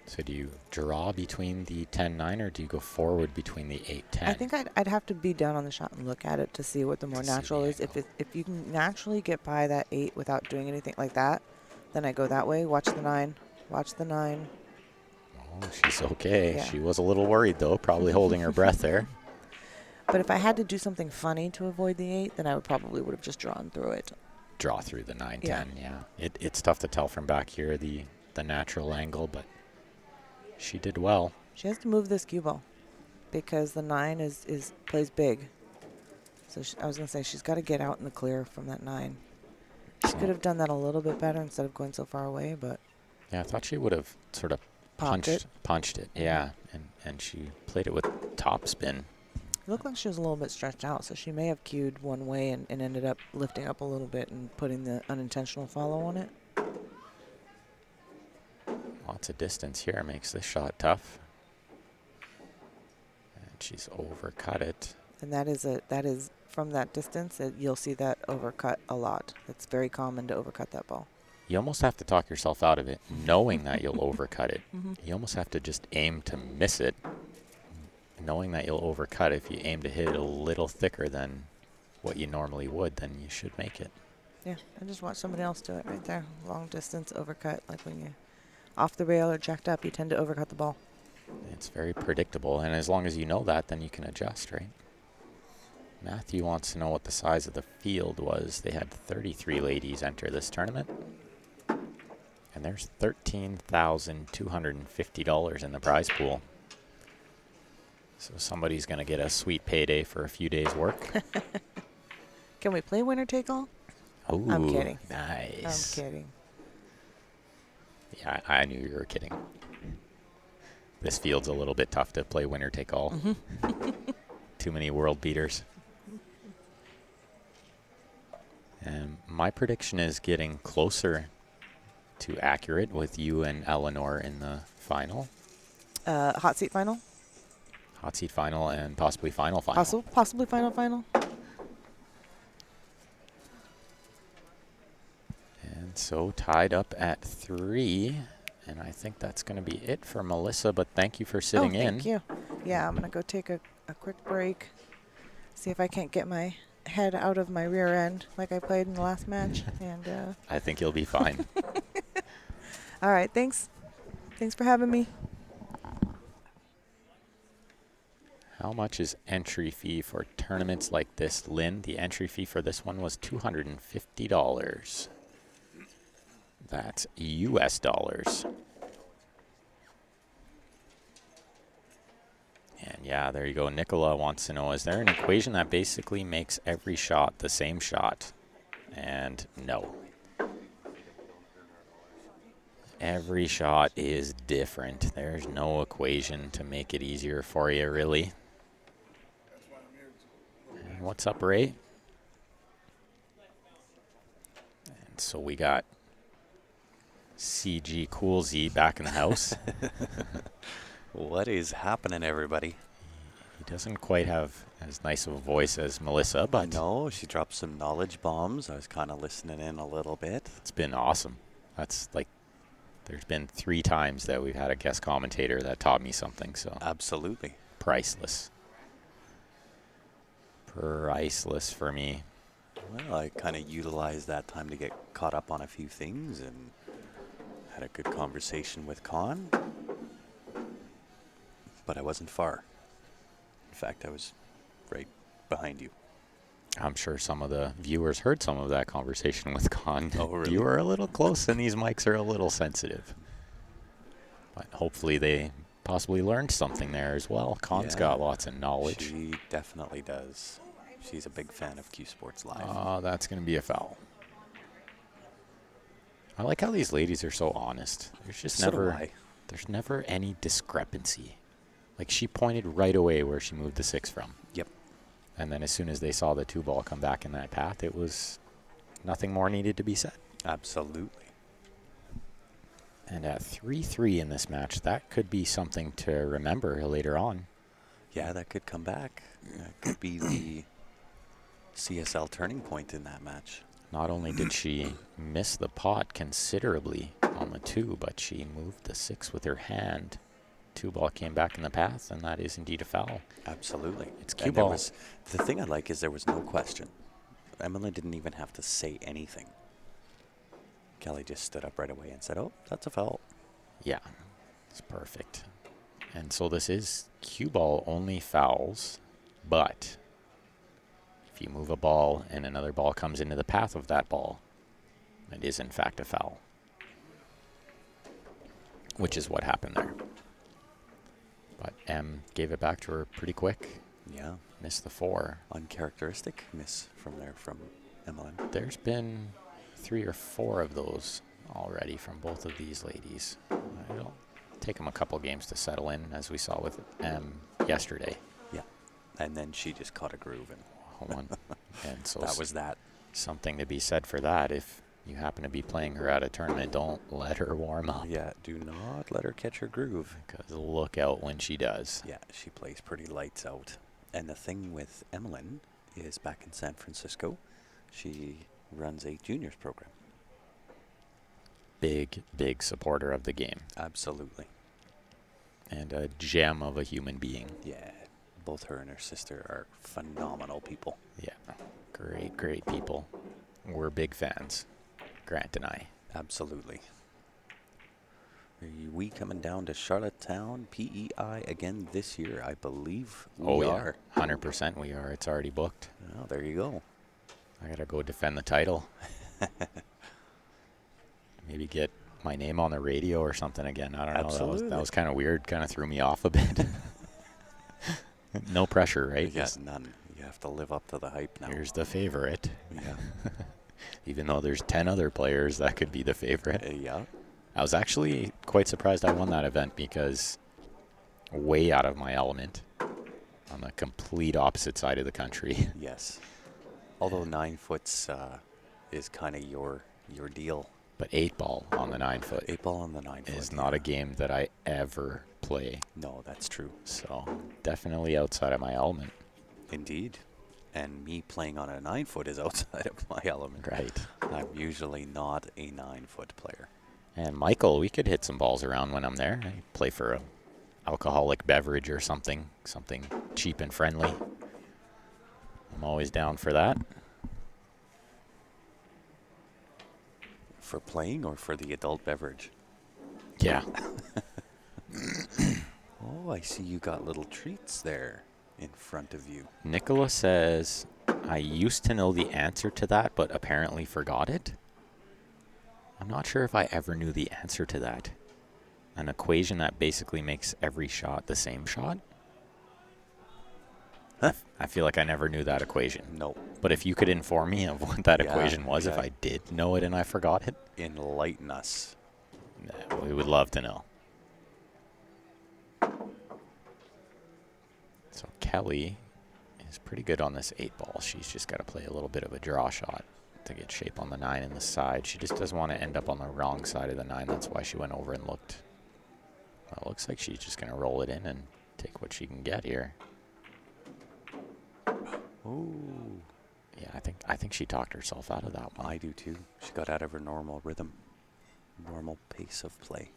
So do you draw between the 10-9 or do you go forward between the 8-10?
I think I'd have to be down on the shot and look at it to see what the more
To see the
natural is.
angle.
If you can naturally get by that 8 without doing anything like that, then I go that way. Watch the 9. Watch the 9.
Oh, she's okay.
Yeah.
She was a little worried, though, probably holding her breath there.
But if I had to do something funny to avoid the 8, then I would have just drawn through it.
Draw through the 9-10,
Yeah.
It's tough to tell from back here, the natural angle, but she did well.
She has to move this cue ball because the 9 plays big. So I was going to say she's got to get out in the clear from that 9. She could have done that a little bit better instead of going so far away, but
Yeah, I thought she would have sort of punched it, yeah, and she played it with top spin.
it looked like she was a little bit stretched out, so she may have cued one way and ended up lifting up a little bit and putting the unintentional follow on it.
Lots of distance here makes this shot tough. And she's overcut it.
And that is from that distance, you'll see that overcut a lot. It's very common to overcut that ball.
You almost have to talk yourself out of it, knowing that you'll overcut it.
Mm-hmm.
You almost have to just aim to miss it, knowing that you'll overcut. If you aim to hit it a little thicker than what you normally would, then you should make it.
Yeah, I just watched somebody else do it right there. Long distance overcut, like when you off the rail or jacked up, you tend to overcut the ball.
It's very predictable, and as long as you know that, then you can adjust, right? Matthew wants to know what the size of the field was. They had 33 ladies enter this tournament. And there's $13,250 in the prize pool. So somebody's going to get a sweet payday for a few days' work.
Can we play winner take all?
Oh,
I'm kidding.
Nice.
I'm kidding.
Yeah, I knew you were kidding. This field's a little bit tough to play winner take all. Too many world beaters. And my prediction is getting closer to accurate with you and Eleanor in the final.
Hot seat final?
Hot seat final and possibly final.
Possibly final.
And so tied up at 3. And I think that's going to be it for Melissa, but thank you for sitting in.
Thank you. Yeah, I'm going to go take a quick break, see if I can't get my head out of my rear end like I played in the last match. And
I think you'll be fine.
all right, thanks. Thanks for having me.
How much is entry fee for tournaments like this, Lynn? The entry fee for this one was $250. That's US dollars. And yeah, there you go. Nicola wants to know, is there an equation that basically makes every shot the same shot? And no. Every shot is different. There's no equation to make it easier for you, really. And what's up, Ray? And so we got CG Cool Z back in the house.
What is happening, everybody?
He doesn't quite have as nice of a voice as Melissa, but
No, she dropped some knowledge bombs. I was kind of listening in a little bit.
it's been awesome. That's like, there's been 3 times that we've had a guest commentator that taught me something, so
Absolutely.
priceless. Priceless for me.
Well, I kind of utilized that time to get caught up on a few things and had a good conversation with Con. But I wasn't far. In fact, I was right behind you.
I'm sure some of the viewers heard some of that conversation with Con.
Oh, really?
You were a little close and these mics are a little sensitive. But hopefully they possibly learned something there as well. Con's
Yeah.
got lots of knowledge.
She definitely does. She's a big fan of Q Sports Live.
Oh, that's going to be a foul. I like how these ladies are so honest. There's just
So do
never,
I.
there's never any discrepancy. Like she pointed right away where she moved the 6 from.
Yep.
And then as soon as they saw the 2 ball come back in that path, it was nothing more needed to be said.
Absolutely.
And at 3-3 in this match, that could be something to remember later on.
Yeah, that could come back. That could be the CSL turning point in that match.
Not only did she miss the pot considerably on the 2, but she moved the 6 with her hand. 2 ball came back in the path, and that is indeed a foul.
Absolutely.
It's cue
And there
ball.
was, the thing I like is there was no question. Emily didn't even have to say anything. Kelly just stood up right away and said, oh, that's a foul.
Yeah, it's perfect. And so this is cue ball only fouls, but if you move a ball and another ball comes into the path of that ball, it is in fact a foul, which is what happened there. But M gave it back to her pretty quick.
Yeah.
Missed the 4.
Uncharacteristic miss from there from Emily.
There's been 3 or 4 of those already from both of these ladies. It'll take them a couple games to settle in, as we saw with M yesterday.
Yeah. And then she just caught a groove, and
Hold on. And so
that was that.
something to be said for that. If you happen to be playing her at a tournament, don't let her warm up.
Yeah, do not let her catch her groove.
Because look out when she does.
Yeah, she plays pretty lights out. And the thing with Emmeline is back in San Francisco, she runs a juniors program.
Big, big supporter of the game.
Absolutely.
And a gem of a human being.
Yeah, both her and her sister are phenomenal people.
Yeah, great, great people. We're big fans, Grant and I.
Absolutely. Are we coming down to Charlottetown, PEI again this year? I believe we are.
100% we are. It's already booked.
Oh, there you go.
I got to go defend the title. Maybe get my name on the radio or something again. I don't know.
Absolutely.
That was kind of weird. Kind of threw me off a bit. No pressure, right?
Yeah,
Just
none. You have to live up to the hype now.
here's the favorite.
Yeah.
Even though there's 10 other players that could be the favorite.
Yeah.
I was actually quite surprised I won that event because way out of my element on the complete opposite side of the country.
Yes. Although 9 foots is kind of your deal.
But 8 ball on the 9 foot
8 ball on the 9 foot
is not a game that I ever play.
No, that's true.
So definitely outside of my element.
Indeed. And me playing on a 9 foot is outside of my element.
Right.
I'm usually not a 9 foot player.
And Michael, we could hit some balls around when I'm there. I play for a alcoholic beverage or something cheap and friendly. I'm always down for that.
For playing or for the adult beverage?
Yeah.
Oh, I see you got little treats there in front of you.
Nicola says, I used to know the answer to that, but apparently forgot it. I'm not sure if I ever knew the answer to that. An equation that basically makes every shot the same shot?
Huh?
I feel like I never knew that equation.
No.
But if you could inform me of what that
Yeah,
equation was, if
yeah.
I did know it and I forgot it,
Enlighten us.
we would love to know. So Kelly is pretty good on this 8 ball. She's just got to play a little bit of a draw shot to get shape on the 9 in the side. She just doesn't want to end up on the wrong side of the 9. That's why she went over and looked. Well, it looks like she's just going to roll it in and take what she can get here.
Ooh.
Yeah, I think she talked herself out of that one.
I do too. She got out of her normal rhythm, normal pace of play.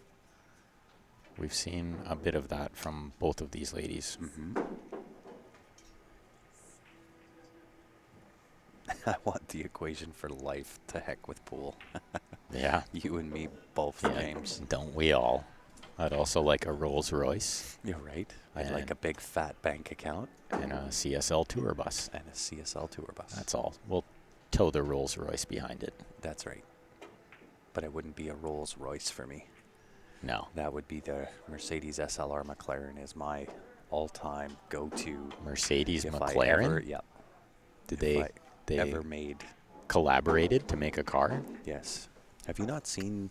We've seen a bit of that from both of these ladies.
Mm-hmm. I want the equation for life. To heck with pool.
Yeah.
You and me both,
Yeah,
James.
don't we all? I'd also like a Rolls Royce
You're right. I'd like
And-
a big fat bank account
and a CSL tour bus.
and a CSL tour bus.
That's all. We'll tow the Rolls Royce behind it.
That's right. But it wouldn't be a Rolls Royce for me.
No.
That would be the Mercedes SLR McLaren is my all-time go-to.
Mercedes
If
McLaren?
I ever, yeah.
Did
if
they
I ever made,
collaborated to make a car?
yes. Have you not seen?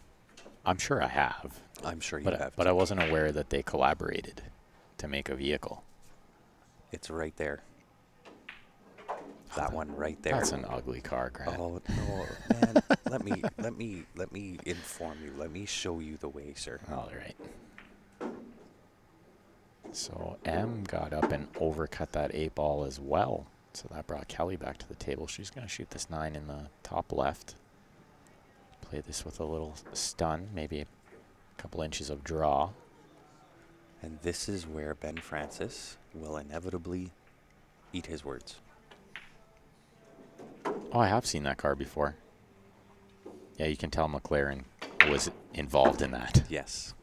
I'm sure I have.
I'm sure you
But,
have.
but I wasn't aware that they collaborated to make a vehicle.
It's right there. That one right there.
That's an ugly car, Grant.
Oh no, man! let me inform you. Let me show you the way, sir.
All right. So M got up and overcut that 8 ball as well. So that brought Kelly back to the table. She's going to shoot this 9 in the top left. Play this with a little stun, maybe a couple inches of draw.
And this is where Ben Francis will inevitably eat his words.
Oh, I have seen that card before. Yeah, you can tell McLaren was involved in that.
Yes.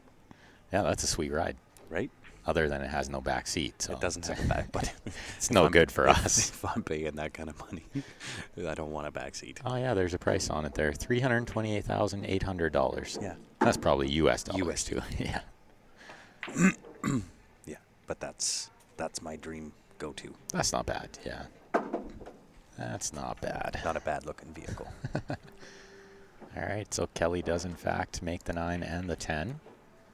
Yeah, that's a sweet ride.
Right?
Other than it has no back seat. So
It doesn't have a back, but
it's no good for us.
If I'm paying that kind of money, I don't want a back seat.
Oh, yeah, there's a price on it there. $328,800.
Yeah.
That's probably U.S. dollars,
US.
too. Yeah.
Yeah, but that's my dream go-to.
That's not bad, yeah. That's not bad.
Not a bad-looking vehicle.
All right, so Kelly does, in fact, make the 9 and the 10.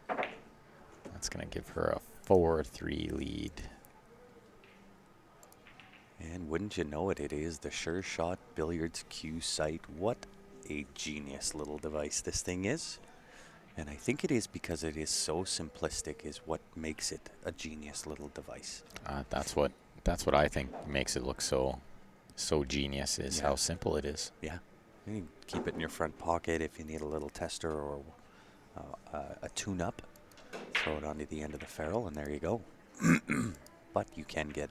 That's going to give her a 4-3 lead.
And wouldn't you know it, it is the Sure Shot Billiards Q site. What a genius little device this thing is. And I think it is because it is so simplistic is what makes it a genius little device.
That's what I think makes it look so genius is how simple it is.
Yeah. You can keep it in your front pocket if you need a little tester or a tune-up. Throw it onto the end of the ferrule and there you go. But you can get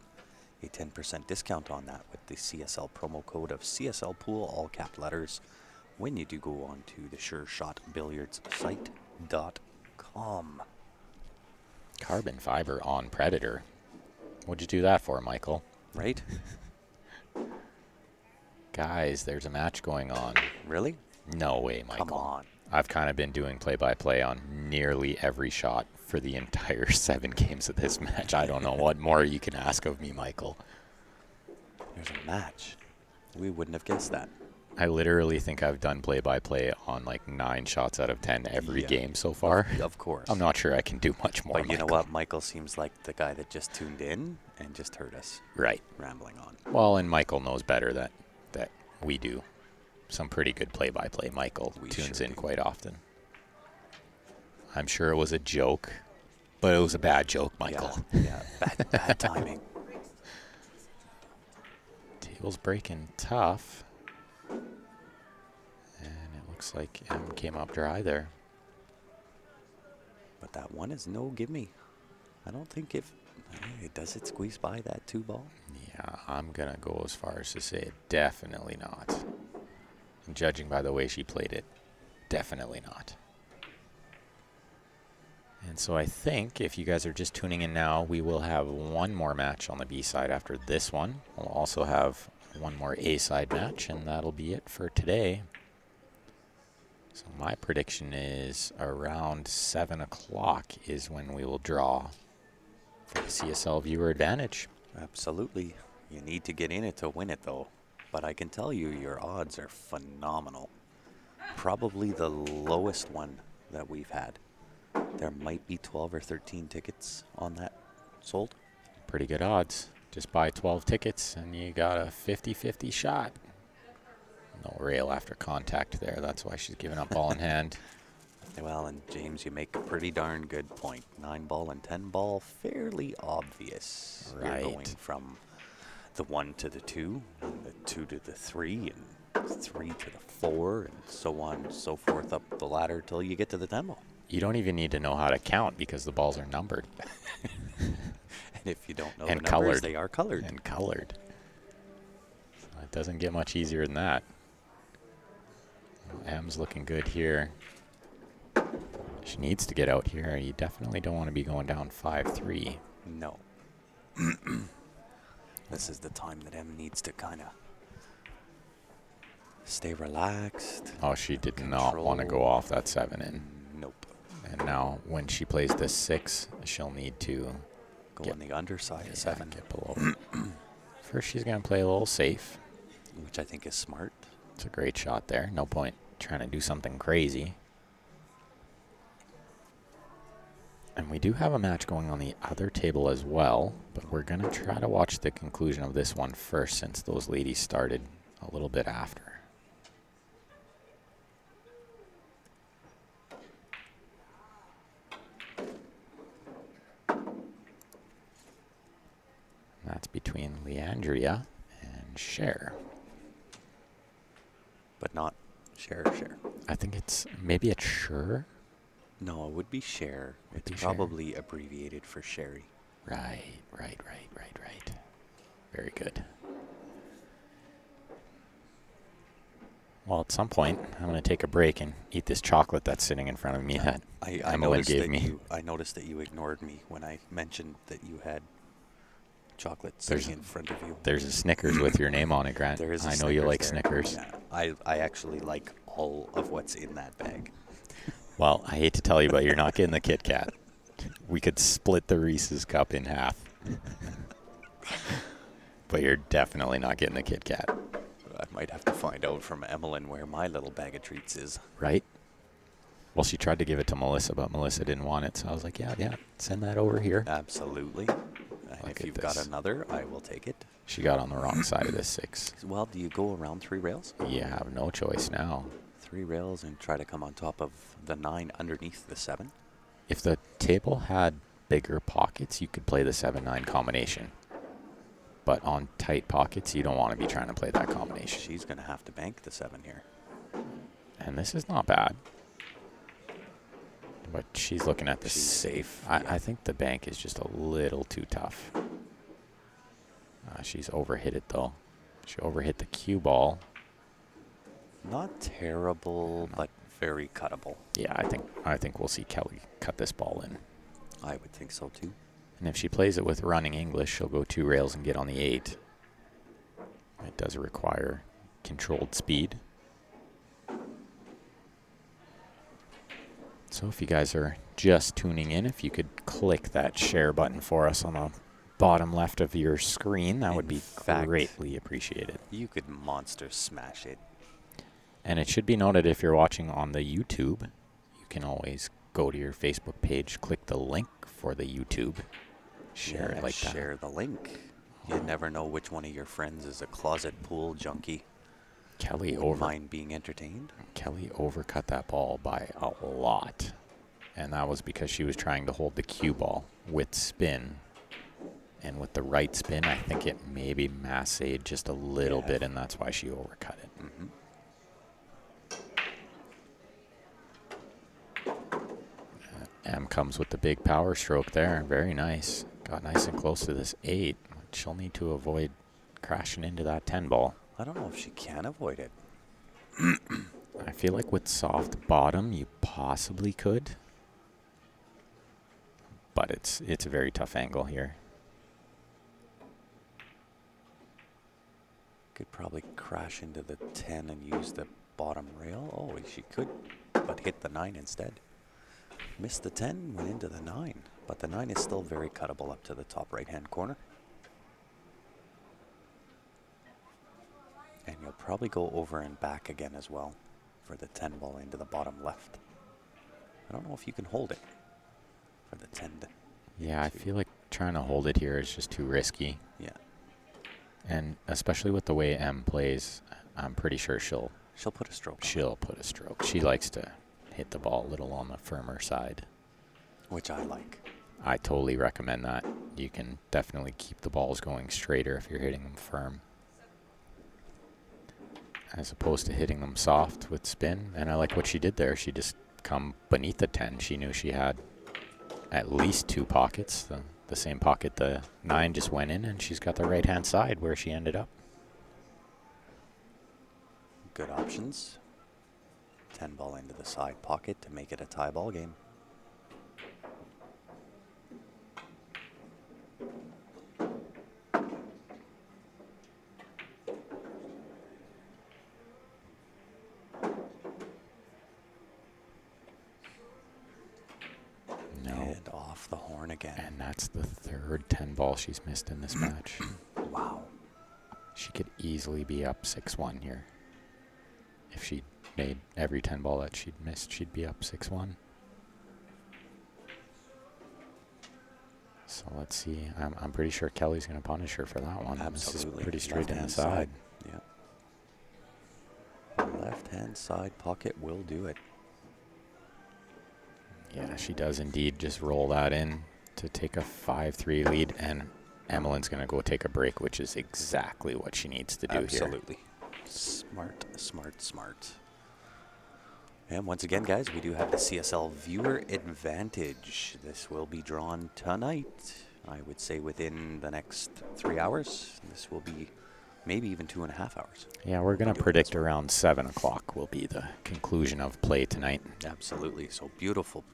a 10% discount on that with the CSL promo code of CSL Pool, all cap letters, when you do go on to the Sure Shot Billiards site.com.
Carbon fiber on Predator. What'd you do that for, Michael?
Right?
Guys, there's a match going on.
Really?
No way, Michael.
Come on.
I've kind of been doing play-by-play on nearly every shot for the entire 7 games of this match. I don't know what more you can ask of me, Michael.
There's a match. We wouldn't have guessed that.
I literally think I've done play-by-play on like 9 shots out of 10 every
Yeah.
game so far.
Of course.
I'm not sure I can do much more,
But you know
Michael.
what? Michael seems like the guy that just tuned in and just heard us
Right.
rambling on.
Well, and Michael knows better that we do some pretty good play-by-play. Michael
We
tunes
sure
in
do.
quite often. I'm sure it was a joke, but it was a bad joke, Michael.
Yeah. Bad timing.
Table's breaking tough. And it looks like M came up dry there.
But that one is no gimme. I don't think does it squeeze by that 2 ball?
Yeah, I'm going to go as far as to say definitely not. And judging by the way she played it, definitely not. And so I think if you guys are just tuning in now, we will have one more match on the B side after this one. We'll also have one more A side match, and that'll be it for today. So my prediction is around 7 o'clock is when we will draw for the CSL viewer advantage.
Absolutely. You need to get in it to win it, though. But I can tell you, your odds are phenomenal. Probably the lowest one that we've had. There might be 12 or 13 tickets on that sold.
Pretty good odds. Just buy 12 tickets and you got a 50-50 shot. No rail after contact there. That's why she's giving up ball in hand.
Well, and James, you make a pretty darn good point. 9 ball and 10 ball, fairly obvious.
Right.
You're going from the 1 to the 2, and the 2 to the 3, and 3 to the 4, and so on and so forth up the ladder till you get to the 10 ball.
You don't even need to know how to count because the balls are numbered.
And if you don't know
And
the numbers,
colored.
they are colored.
And colored. So it doesn't get much easier than that. M's looking good here. She needs to get out here. You definitely don't want to be going down 5-3.
No. This is the time that M needs to kind of stay relaxed.
Oh, she did not want to go
Control.
off that 7 in.
Nope.
And now when she plays this 6, she'll need to
Go
Get-
on the underside of 7,
get below. First, she's going to play a little safe.
which I think is smart.
It's a great shot there. No point trying to do something crazy. And we do have a match going on the other table as well, but we're going to try to watch the conclusion of this one first since those ladies started a little bit after. That's between Leandria and Cher.
But not share.
I think maybe it's sure.
No, it would be share.
Would
It's
be share.
probably abbreviated for sherry.
Right. Very good. Well, at some point, I'm going to take a break and eat this chocolate that's sitting in front of me that
I
Emmeline
noticed
gave
that
me.
I noticed that you ignored me when I mentioned that you had chocolate sitting in front of you.
There's a Snickers with your name on it, Grant.
There is a
I know you
Snickers
like
there.
Snickers.
Yeah, I actually like all of what's in that bag.
Well, I hate to tell you, but you're not getting the Kit Kat. We could split the Reese's cup in half. But you're definitely not getting the Kit Kat.
I might have to find out from Emmeline where my little bag of treats is.
Right? Well, she tried to give it to Melissa, but Melissa didn't want it. So I was like, yeah, send that over here.
Absolutely. And if you've got another, I will take it.
She got on the wrong side of the 6.
Well, do you go around 3 rails?
You have no choice now.
3 rails and try to come on top of the 9 underneath the 7?
If the table had bigger pockets, you could play the 7-9 combination. But on tight pockets, you don't want to be trying to play that combination.
She's going to have to bank the 7 here.
And this is not bad. But she's looking at the
She's
safe.
yeah.
I think the bank is just a little too tough. She's overhit it, though. She overhit the cue ball.
Not terrible, but very cuttable.
Yeah, I think we'll see Kelly cut this ball in.
I would think so, too.
And if she plays it with running English, she'll go 2 rails and get on the 8. It does require controlled speed. So if you guys are just tuning in, if you could click that share button for us on the bottom left of your screen, that would be greatly appreciated.
You could monster smash it.
And it should be noted, if you're watching on the YouTube, you can always go to your Facebook page, click the link for the YouTube, share it like that.
Share the link. You never know which one of your friends is a closet pool junkie.
Kelly
mind being entertained.
Kelly overcut that ball by a lot. And that was because she was trying to hold the cue ball with spin. And with the right spin, I think it maybe massaged just a little bit, and that's why she overcut it. M comes with the big power stroke there. Very nice. Got nice and close to this 8. She'll need to avoid crashing into that 10 ball.
I don't know if she can avoid it.
I feel like with soft bottom, you possibly could. But it's a very tough angle here.
Could probably crash into the 10 and use the bottom rail. Oh, she could, but hit the 9 instead. Missed the 10, went into the 9. But the 9 is still very cuttable up to the top right-hand corner. And you'll probably go over and back again as well for the 10 ball into the bottom left. I don't know if you can hold it for the 10.
Yeah, I feel like trying to hold it here is just too risky.
Yeah.
And especially with the way M plays, I'm pretty sure she'll
put a stroke.
She'll put a stroke. She likes to hit the ball a little on the firmer side,
which I like.
I totally recommend that. You can definitely keep the balls going straighter if you're hitting them firm, as opposed to hitting them soft with spin. And I like what she did there. She just come beneath the 10. She knew she had at least 2 pockets. The same pocket the 9 just went in, and she's got the right-hand side where she ended up.
Good options. 10 ball into the side pocket to make it a tie ball game.
No.
And off the horn again.
And that's the 3rd 10 ball she's missed in this match.
Wow.
She could easily be up 6-1 here. If she made every 10 ball that she'd missed, she'd be up 6-1. So let's see. I'm pretty sure Kelly's going to punish her for that one.
Absolutely.
This is pretty straight in the
Left-hand
side.
Yeah. Left-hand side pocket will do it.
Yeah, she does indeed just roll that in to take a 5-3 lead, and Emmeline's going to go take a break, which is exactly what she needs to do here.
Absolutely. Smart, smart, smart. And once again, guys, we do have the CSL viewer advantage. This will be drawn tonight. I would say within the next 3 hours. This will be maybe even 2.5 hours.
Yeah, we're going to predict around 7 o'clock will be the conclusion of play tonight.
Absolutely. So beautiful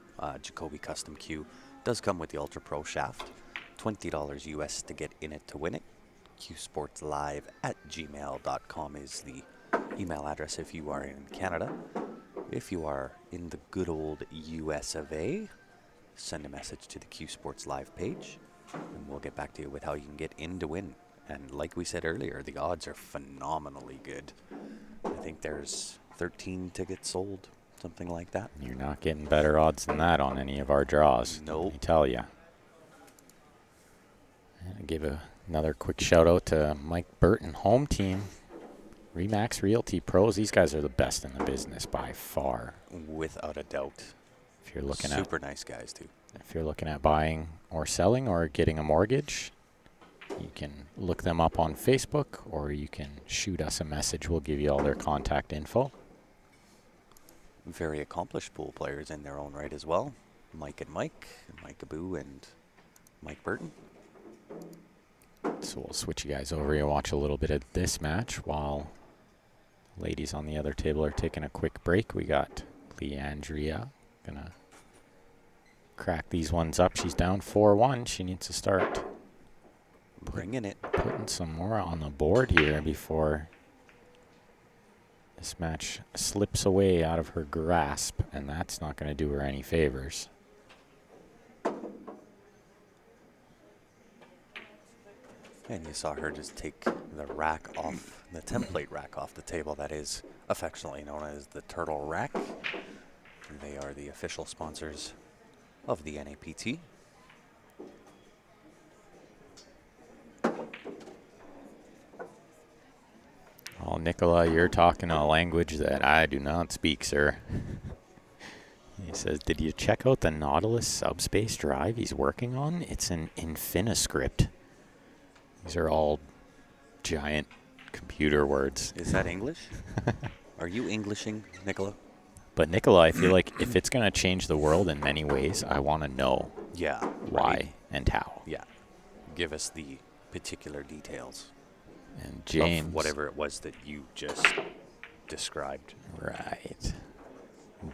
Jacoby Custom Q. Does come with the Ultra Pro shaft. $20 US to get in it to win it. qsportslive@gmail.com is the email address if you are in Canada. If you are in the good old US of A, send a message to the Q Sports Live page, and we'll get back to you with how you can get in to win. And like we said earlier, the odds are phenomenally good. I think there's 13 tickets sold, something like that.
You're not getting better odds than that on any of our draws.
Nope.
Let me tell you. And I give another quick shout out to Mike Burton, home team. Remax Realty Pros. These guys are the best in the business by far.
Without a doubt.
If you're looking
Super nice guys, too.
If you're looking at buying or selling or getting a mortgage, you can look them up on Facebook or you can shoot us a message. We'll give you all their contact info.
Very accomplished pool players in their own right as well. Mike and Mike, Mike Aboo and Mike Burton.
So we'll switch you guys over and watch a little bit of this match while ladies on the other table are taking a quick break. We got Leandria gonna crack these ones up. She's down 4-1. She needs to start
Bringing it.
putting some more on the board here before this match slips away out of her grasp, and that's not going to do her any favors.
And you saw her just take the rack off, the template rack off the table that is affectionately known as the Turtle Rack. They are the official sponsors of the NAPT.
Oh, Nicola, you're talking a language that I do not speak, sir. He says, did you check out the Nautilus subspace drive he's working on? It's an Infiniscript. These are all giant computer words.
Is that English? Are you Englishing, Nicola?
But Nicola, I feel like if it's going to change the world in many ways, I want to know
Yeah.
why
right.
and how.
Yeah. Give us the particular details
And James.
of whatever it was that you just described.
Right.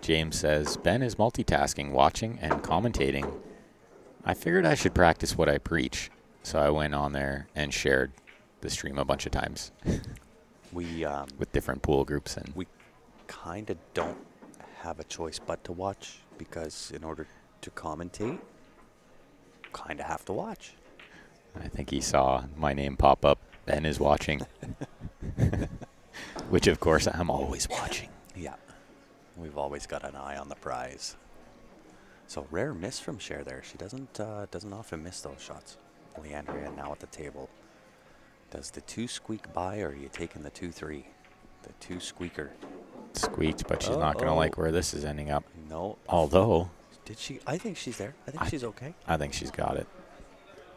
James says, Ben is multitasking, watching and commentating. I figured I should practice what I preach. So I went on there and shared the stream a bunch of times
We
with different pool groups. And
we kind of don't have a choice but to watch, because in order to commentate, kind of have to watch.
I think he saw my name pop up. Ben is watching. Which, of course, I'm always watching.
Yeah. We've always got an eye on the prize. So rare miss from Cher there. She doesn't often miss those shots. Leandria now at the table. Does the 2 squeak by, or are you taking the 2-3? The 2 squeaker.
Squeaked, but she's not going to like where this is ending up.
No.
Although,
Did she? I think she's there. I think she's okay.
I think she's got it.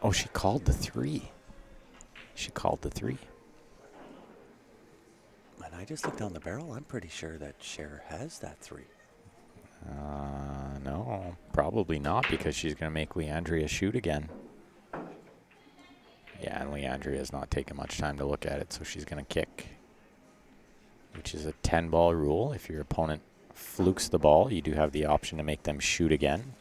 Oh, she called the 3. She called the 3.
And I just looked down the barrel. I'm pretty sure that Cher has that 3.
No, probably not, because she's going to make Leandria shoot again. Yeah, and Leandria is not taking much time to look at it, so she's going to kick, which is a 10-ball rule. If your opponent flukes the ball, you do have the option to make them shoot again.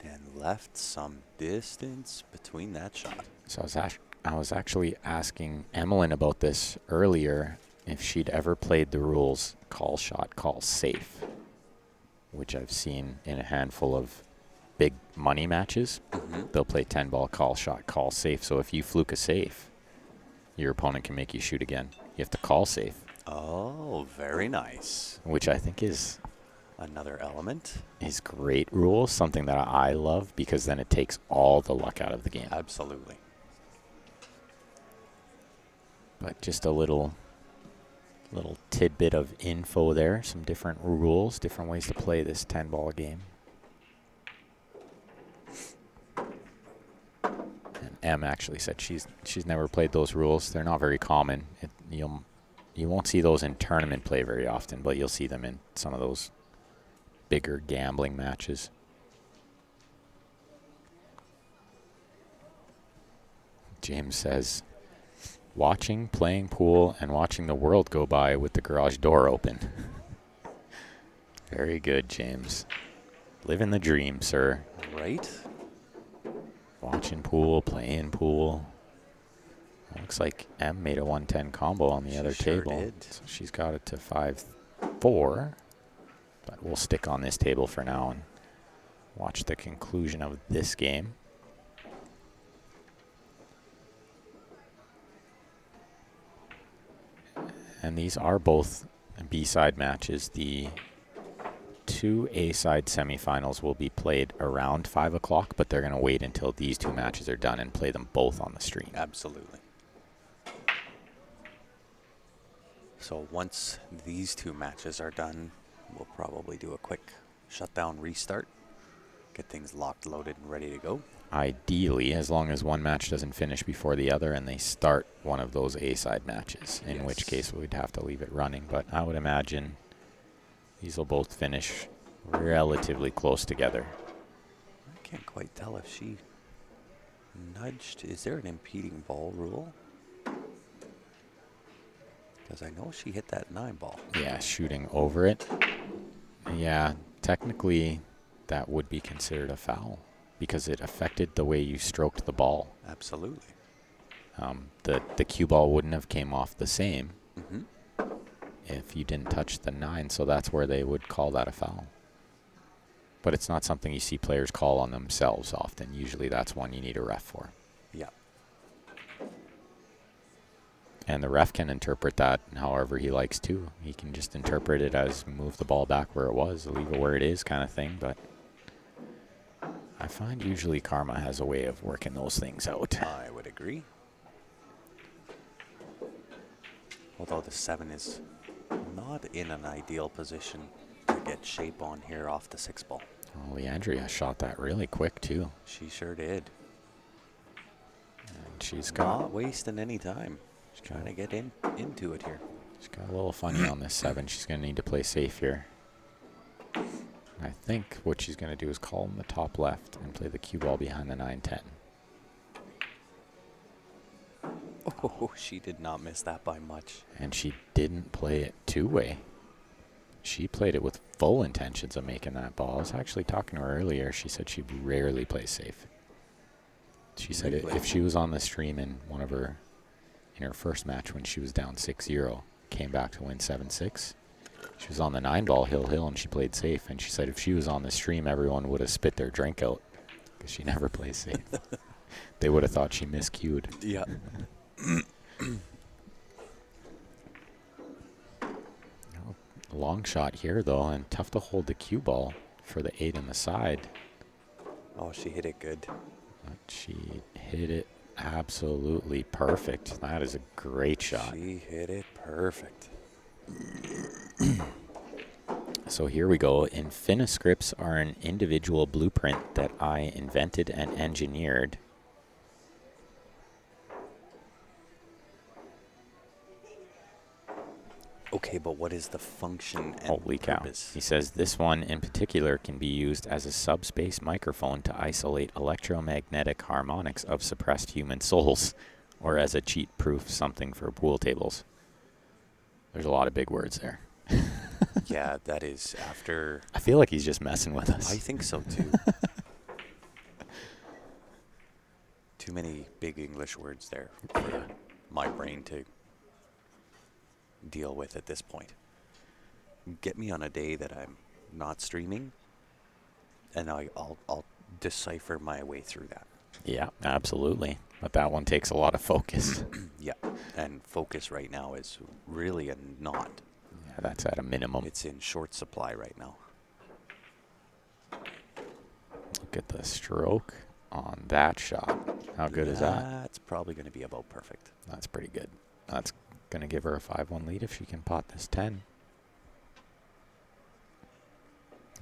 And left some distance between that shot.
So I was actually asking Emmeline about this earlier, if she'd ever played the rules call shot, call safe, which I've seen in a handful of big money matches. They'll play 10-ball call shot, call safe. So if you fluke a safe, your opponent can make you shoot again. You have to call safe.
Oh, very nice.
Which I think is
Another element.
great rule, something that I love, because then it takes all the luck out of the game.
Absolutely.
But just a little tidbit of info there, some different rules, different ways to play this 10-ball game. And Em actually said she's never played those rules. They're not very common. You'll you won't see those in tournament play very often, but you'll see them in some of those bigger gambling matches. James says, watching, playing pool, and watching the world go by with the garage door open. Very good, James. Living the dream, sir.
Right?
Watching pool, playing pool. Looks like M made a 110 combo on the other
Sure
table.
did.
So she's got it to 5-4. But we'll stick on this table for now and watch the conclusion of this game. And these are both B-side matches. The 2 A-side semifinals will be played around 5 o'clock, but they're going to wait until these 2 matches are done and play them both on the stream.
Absolutely. So once these 2 matches are done, we'll probably do a quick shutdown restart, get things locked, loaded, and ready to go.
Ideally, as long as one match doesn't finish before the other and they start one of those A-side matches, in which case we'd have to leave it running. But I would imagine these will both finish relatively close together.
I can't quite tell if she nudged. Is there an impeding ball rule? Because I know she hit that 9 ball.
Yeah, shooting over it. Yeah, technically that would be considered a foul because it affected the way you stroked the ball.
Absolutely.
The cue ball wouldn't have came off the same
Mm-hmm.
if you didn't touch the 9, so that's where they would call that a foul. But it's not something you see players call on themselves often. Usually that's one you need a ref for.
Yeah.
And the ref can interpret that however he likes to. He can just interpret it as move the ball back where it was, leave it where it is kind of thing. But I find usually Karma has a way of working those things out.
I would agree. Although the 7 is not in an ideal position to get shape on here off the 6 ball.
Oh, Leandria shot that really quick too.
She sure did.
And she's got
Not wasting any time. She's trying to get into it here.
she's got a little funny on this 7. She's going to need to play safe here. I think what she's going to do is call in the top left and play the cue ball behind the 9-10.
Oh, she did not miss that by much.
And she didn't play it two-way. She played it with full intentions of making that ball. I was actually talking to her earlier. She said she rarely plays safe. She said
Really?
if she was on the stream in her first match when she was down 6-0, came back to win 7-6, she was on the 9 ball hill, and she played safe. And she said if she was on the stream, everyone would have spit their drink out because she never plays safe. They would have thought she miscued.
Yeah.
Long shot here, though, and tough to hold the cue ball for the 8 on the side.
Oh, she hit it good.
But she hit it absolutely perfect. That is a great shot.
She hit it perfect.
So here we go. Infiniscripts are an individual blueprint that I invented and engineered.
Okay, but what is the function and
Holy cow.
purpose?
He says this one in particular can be used as a subspace microphone to isolate electromagnetic harmonics of suppressed human souls, or as a cheat-proof something for pool tables. There's a lot of big words there.
Yeah, that is after...
I feel like he's just messing with us.
I think so, too. Too many big English words there for my brain to deal with at this point. Get me on a day that I'm not streaming, and I'll decipher my way through that.
Yeah, absolutely. But that one takes a lot of focus.
Yeah, and focus right now is really a not.
Yeah, that's at a minimum.
It's in short supply right now.
Look at the stroke on that shot. How good is that?
That's probably going to be about perfect.
That's pretty good. That's going to give her a 5-1 lead if she can pot this 10.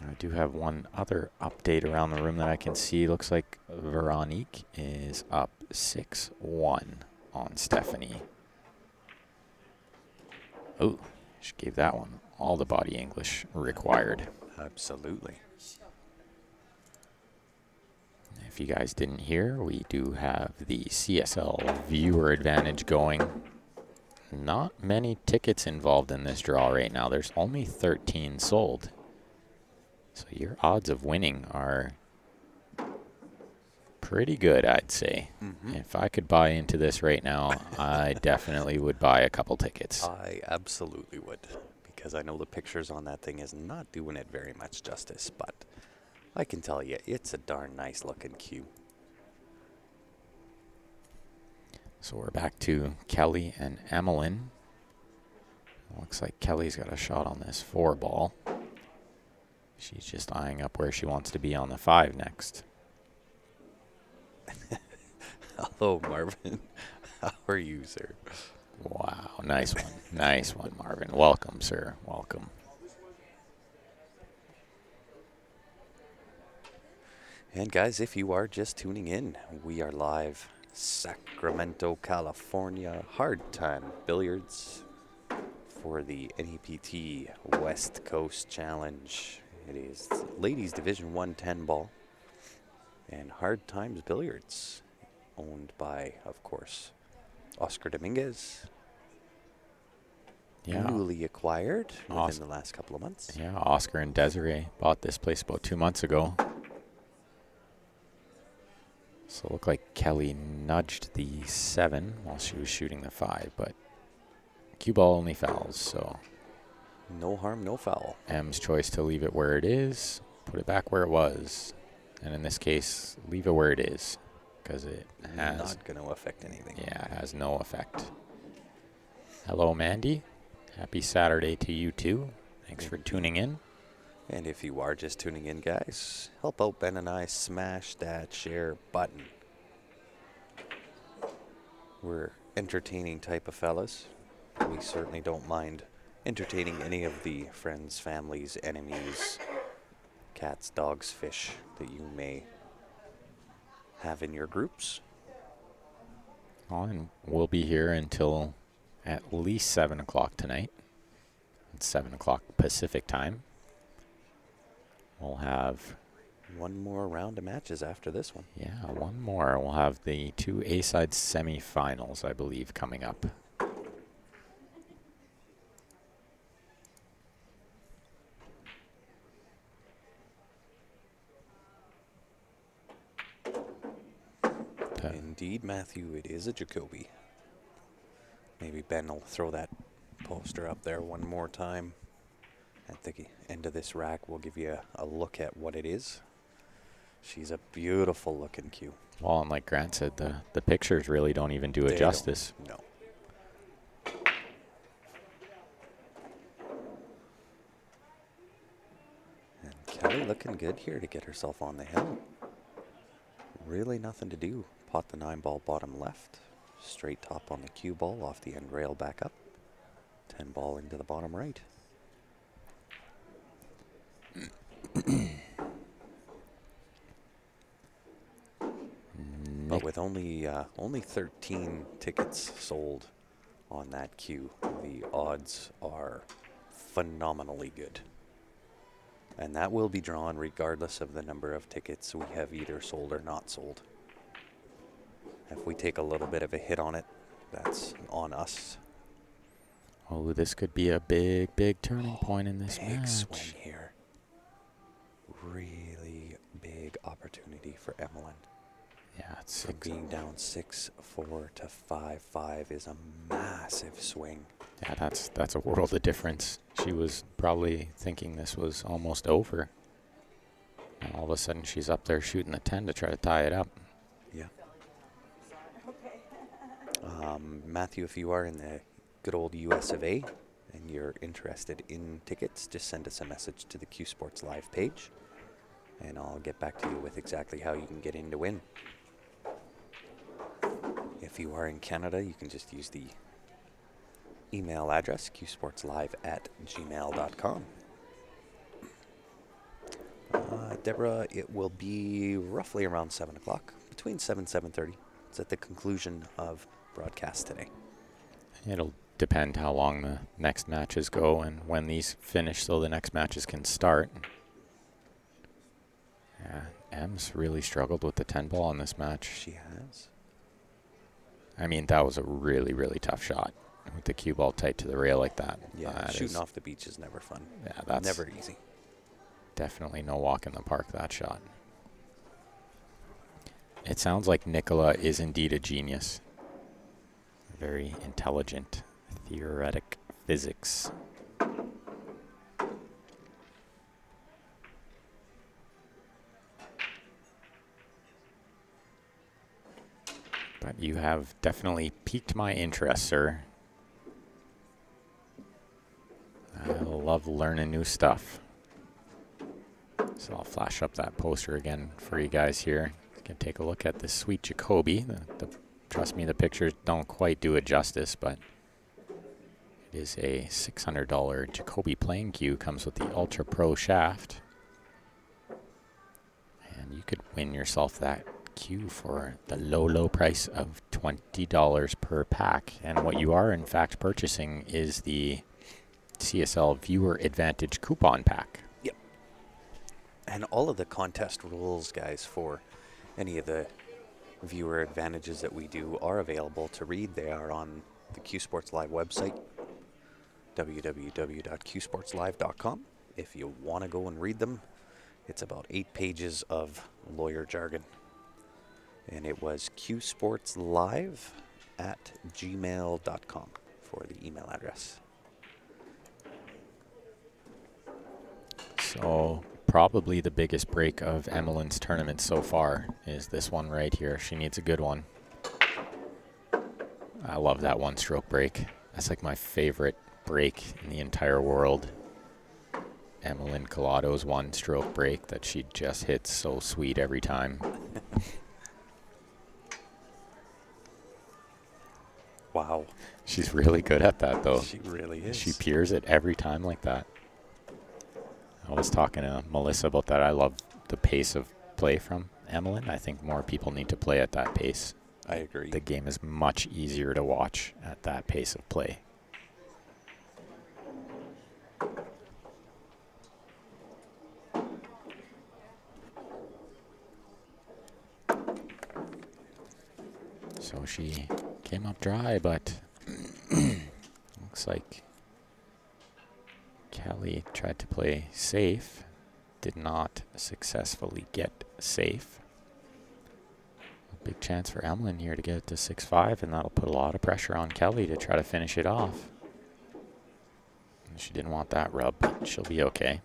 I do have one other update around the room that I can see. Looks like Veronique is up 6-1 on Stephanie. Oh, she gave that one all the body English required.
Absolutely.
If you guys didn't hear, we do have the CSL viewer advantage going. Not many tickets involved in this draw right now. There's only 13 sold. So your odds of winning are pretty good, I'd say.
Mm-hmm.
If I could buy into this right now, I definitely would buy a couple tickets.
I absolutely would, because I know the pictures on that thing is not doing it very much justice, but I can tell you, it's a darn nice looking cue.
So we're back to Kelly and Emmeline. Looks like Kelly's got a shot on this 4 ball. She's just eyeing up where she wants to be on the 5 next.
Hello, Marvin. How are you, sir?
Wow, nice one. Nice one, Marvin. Welcome, sir. Welcome.
And guys, if you are just tuning in, we are live Sacramento, California, Hard Time Billiards for the NAPT West Coast Challenge. It is Ladies Division 1 10 ball and Hard Times Billiards, owned by, of course, Oscar Dominguez.
Yeah.
Newly acquired within the last couple of months.
Yeah, Oscar and Desiree bought this place about 2 months ago. So it looked like Kelly nudged the 7 while she was shooting the 5, but cue ball only fouls, so
No harm, no foul.
M's choice to leave it where it is, put it back where it was, and in this case, leave it where it is, because it has
Not going to affect anything.
Yeah, it has no effect. Hello, Mandy. Happy Saturday to you too. Thanks for tuning in.
And if you are just tuning in, guys, help out Ben and I smash that share button. We're entertaining type of fellas. We certainly don't mind entertaining any of the friends, families, enemies, cats, dogs, fish that you may have in your groups.
Oh, and we'll be here until at least 7 o'clock tonight. It's 7 o'clock Pacific time. We'll have...
One more round of matches after this one.
Yeah, one more. We'll have the 2 A-side semifinals, I believe, coming up.
Indeed, Matthew, it is a Jacoby. Maybe Ben will throw that poster up there one more time. At the end of this rack, we'll give you a look at what it is. She's a beautiful looking cue.
Well, and like Grant said, the pictures really don't even do it
They
justice.
don't, no. And Kelly looking good here to get herself on the hill. Really nothing to do. Pot the 9 ball bottom left. Straight top on the cue ball off the end rail back up. 10 ball into the bottom right. But with only 13 tickets sold on that queue, the odds are phenomenally good. And that will be drawn regardless of the number of tickets we have either sold or not sold. If we take a little bit of a hit on it, that's on us.
Oh, this could be a big, big turning point in this
Big
match.
swing here. Really big opportunity for Emmeline.
Yeah, it's
From being down 6-4 to 5-5 is a massive swing.
Yeah, that's a world of difference. She was probably thinking this was almost over. And all of a sudden she's up there shooting the 10 to try to tie it up.
Yeah. Matthew, if you are in the good old US of A and you're interested in tickets, just send us a message to the Q Sports Live page and I'll get back to you with exactly how you can get in to win. If you are in Canada, you can just use the email address qsportslive@gmail.com. Deborah, it will be roughly around 7 o'clock, between 7 and 7:30. It's at the conclusion of broadcast today.
It'll depend how long the next matches go and when these finish so the next matches can start. Yeah, M's really struggled with the 10 ball in this match.
She has.
I mean, that was a really, really tough shot with the cue ball tight to the rail like that.
Yeah,
That
shooting
is-
off the beach is never fun.
Yeah, that's
Never easy.
definitely no walk in the park, that shot. It sounds like Nicola is indeed a genius. Very intelligent, theoretic physics. But you have definitely piqued my interest, sir. I love learning new stuff. So I'll flash up that poster again for you guys here. You can take a look at this sweet Jacoby. Trust me, the pictures don't quite do it justice, but it is a $600 Jacoby playing cue. Comes with the Ultra Pro shaft. And you could win yourself that cue for the low, low price of $20 per pack. And what you are, in fact, purchasing is the CSL Viewer Advantage coupon pack.
Yep. And all of the contest rules, guys, for any of the viewer advantages that we do are available to read. They are on the Q Sports Live website, www.qsportslive.com. If you want to go and read them, it's about 8 pages of lawyer jargon. And it was qsportslive@gmail.com for the email address.
So probably the biggest break of Emmeline's tournament so far is this one right here. She needs a good one. I love that one-stroke break. That's like my favorite break in the entire world. Emmeline Colado's one-stroke break that she just hits so sweet every time.
Wow.
She's really good at that, though.
She really is.
She peers it every time like that. I was talking to Melissa about that. I love the pace of play from Emmeline. I think more people need to play at that pace.
I agree.
The game is much easier to watch at that pace of play. So she came up dry, but looks like Kelly tried to play safe, did not successfully get safe. A big chance for Emmeline here to get it to 6-5, and that'll put a lot of pressure on Kelly to try to finish it off. And she didn't want that rub, but she'll be okay.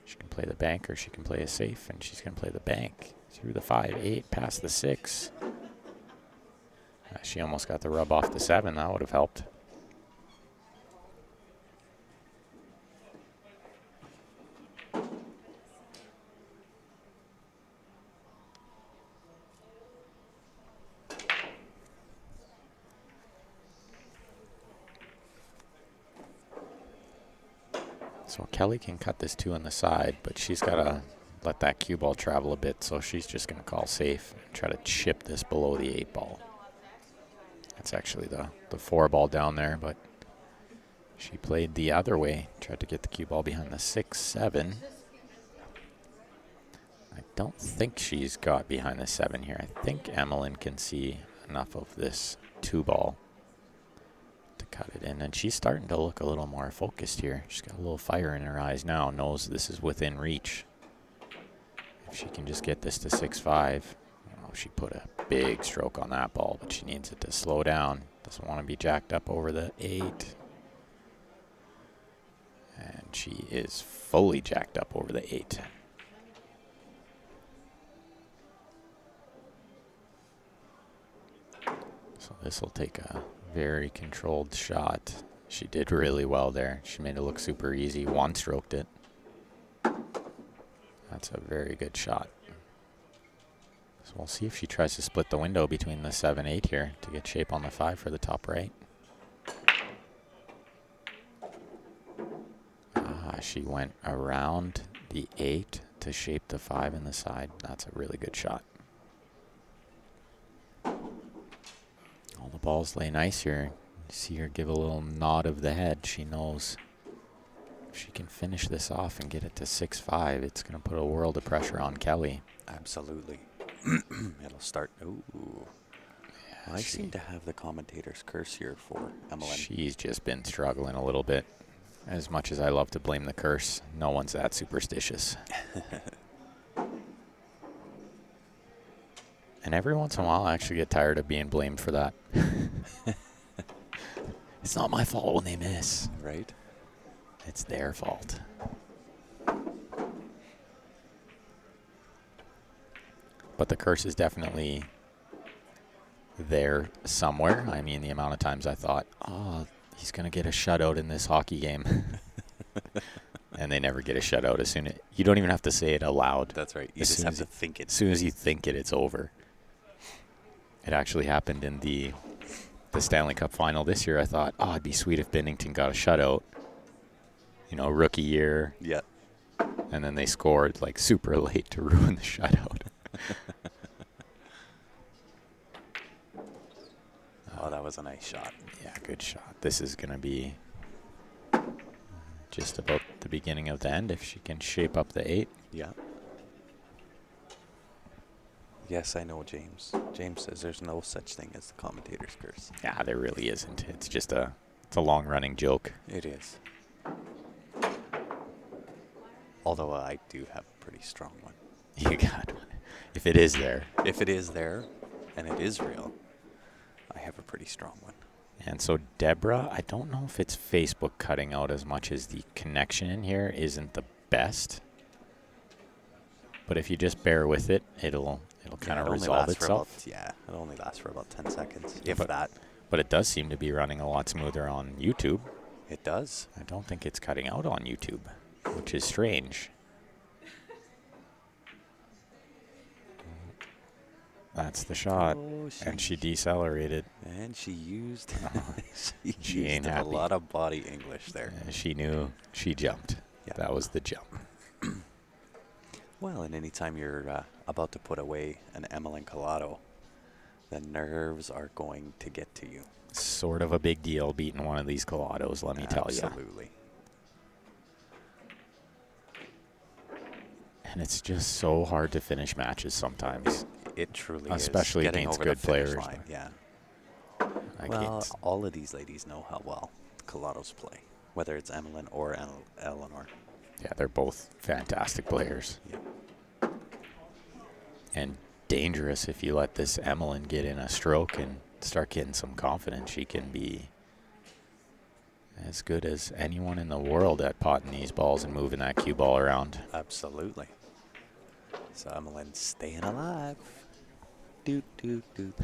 She can play the bank or she can play a safe, and she's going to play the bank. Through the 5-8, past the 6. She almost got the rub off the 7. That would have helped. So Kelly can cut this 2 on the side, but she's got to let that cue ball travel a bit, so she's just going to call safe and try to chip this below the 8 ball. That's actually the 4 ball down there, but she played the other way, tried to get the cue ball behind the 6-7. I don't think she's got behind the 7 here. I think Emmeline can see enough of this 2 ball to cut it in, and she's starting to look a little more focused here. She's got a little fire in her eyes now, knows this is within reach. If she can just get this to 6-5, she put a big stroke on that ball, but she needs it to slow down. Doesn't want to be jacked up over the 8. And she is fully jacked up over the 8. So this will take a very controlled shot. She did really well there. She made it look super easy. One-stroked it. That's a very good shot. So we'll see if she tries to split the window between the 7-8 here to get shape on the 5 for the top right. She went around the 8 to shape the 5 in the side. That's a really good shot. All the balls lay nice here. See her give a little nod of the head. She knows if she can finish this off and get it to 6-5, it's going to put a world of pressure on Kelly.
Absolutely. It'll start. Ooh. I seem to have the commentator's curse here for Emmeline.
She's just been struggling a little bit. As much as I love to blame the curse, no one's that superstitious. And every once in a while, I actually get tired of being blamed for that. It's not my fault when they miss.
Right?
It's their fault. But the curse is definitely there somewhere. I mean, the amount of times I thought, oh, he's going to get a shutout in this hockey game. And they never get a shutout. You don't even have to say it aloud.
That's right. You just have to think it.
As soon as you think it, it's over. It actually happened in the Stanley Cup final this year. I thought, oh, it'd be sweet if Binnington got a shutout. You know, rookie year.
Yeah.
And then they scored like super late to ruin the shutout.
Oh, that was a nice shot.
Yeah, good shot. This is going to be just about the beginning of the end if she can shape up the 8.
Yeah. Yes, I know, James. James says there's no such thing as the commentator's curse.
Yeah, there really isn't. It's just a long-running joke.
It is. Although I do have a pretty strong one.
You got one. If it is there.
If it is there, and it is real, I have a pretty strong one.
And so Deborah, I don't know if it's Facebook cutting out as much as the connection in here isn't the best. But if you just bear with it, it'll kind of resolve itself.
It only lasts for about 10 seconds, if that.
But it does seem to be running a lot smoother on YouTube.
It does.
I don't think it's cutting out on YouTube, which is strange. That's the shot.
Oh,
and she decelerated.
And she used,
she ain't
a
happy.
lot of body English there.
She knew she jumped.
Yeah.
That was the jump.
Well, and anytime you're about to put away an Emmeline Collado, the nerves are going to get to you.
Sort of a big deal beating one of these Collados, let me tell you.
Absolutely.
And it's just so hard to finish matches sometimes.
It truly
Especially
is. Getting
against
over
good
the finish
players.
line, yeah.
Like
Well, all of these ladies know how well Collados play, whether it's Emmeline or Eleanor.
yeah, they're both fantastic players.
Yeah.
And dangerous if you let this Emmeline get in a stroke and start getting some confidence. She can be as good as anyone in the world at potting these balls and moving that cue ball around.
Absolutely. So Emmeline's staying alive. Doot, doot, doot.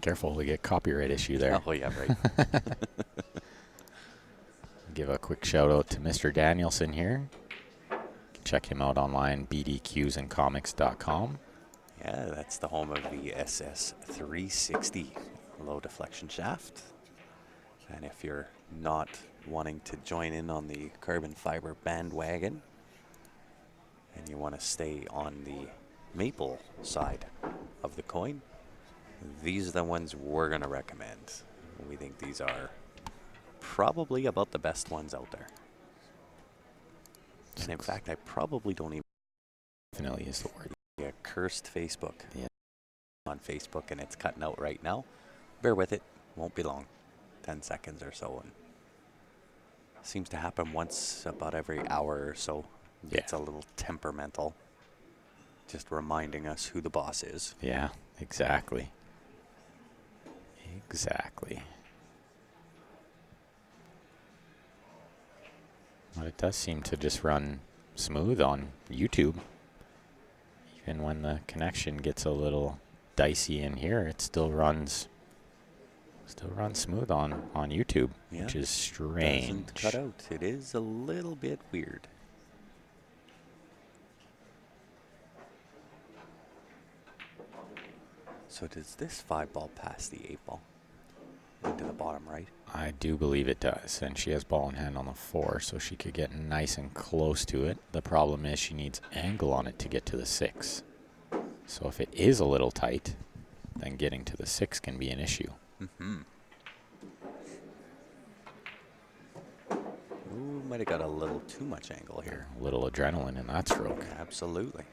Careful, we get copyright issue there.
Oh, yeah, right.
Give a quick shout out to Mr. Danielson here. Check him out online, bdqsandcomics.com.
Yeah, that's the home of the SS360 low deflection shaft. And if you're not wanting to join in on the carbon fiber bandwagon and you want to stay on the maple side of the coin, these are the ones we're going to recommend. We think these are probably about the best ones out there. And in fact, I probably don't even
Definitely is the word.
a cursed Facebook.
Yeah.
On Facebook, and it's cutting out right now. Bear with it. Won't be long. 10 seconds or so. And seems to happen once about every hour or so.
Yeah.
It's a little temperamental. Just reminding us who the boss is.
Yeah, exactly. Exactly. But it does seem to just run smooth on YouTube. Even when the connection gets a little dicey in here, it still runs smooth on YouTube,
Yeah.
which is strange.
Doesn't cut out. It is a little bit weird. So does this 5-ball pass the 8-ball into the bottom right?
I do believe it does, and she has ball in hand on the 4, so she could get nice and close to it. The problem is she needs angle on it to get to the 6. So if it is a little tight, then getting to the 6 can be an issue.
Mm-hmm. Ooh, might have got a little too much angle here.
A little adrenaline in that stroke.
Absolutely.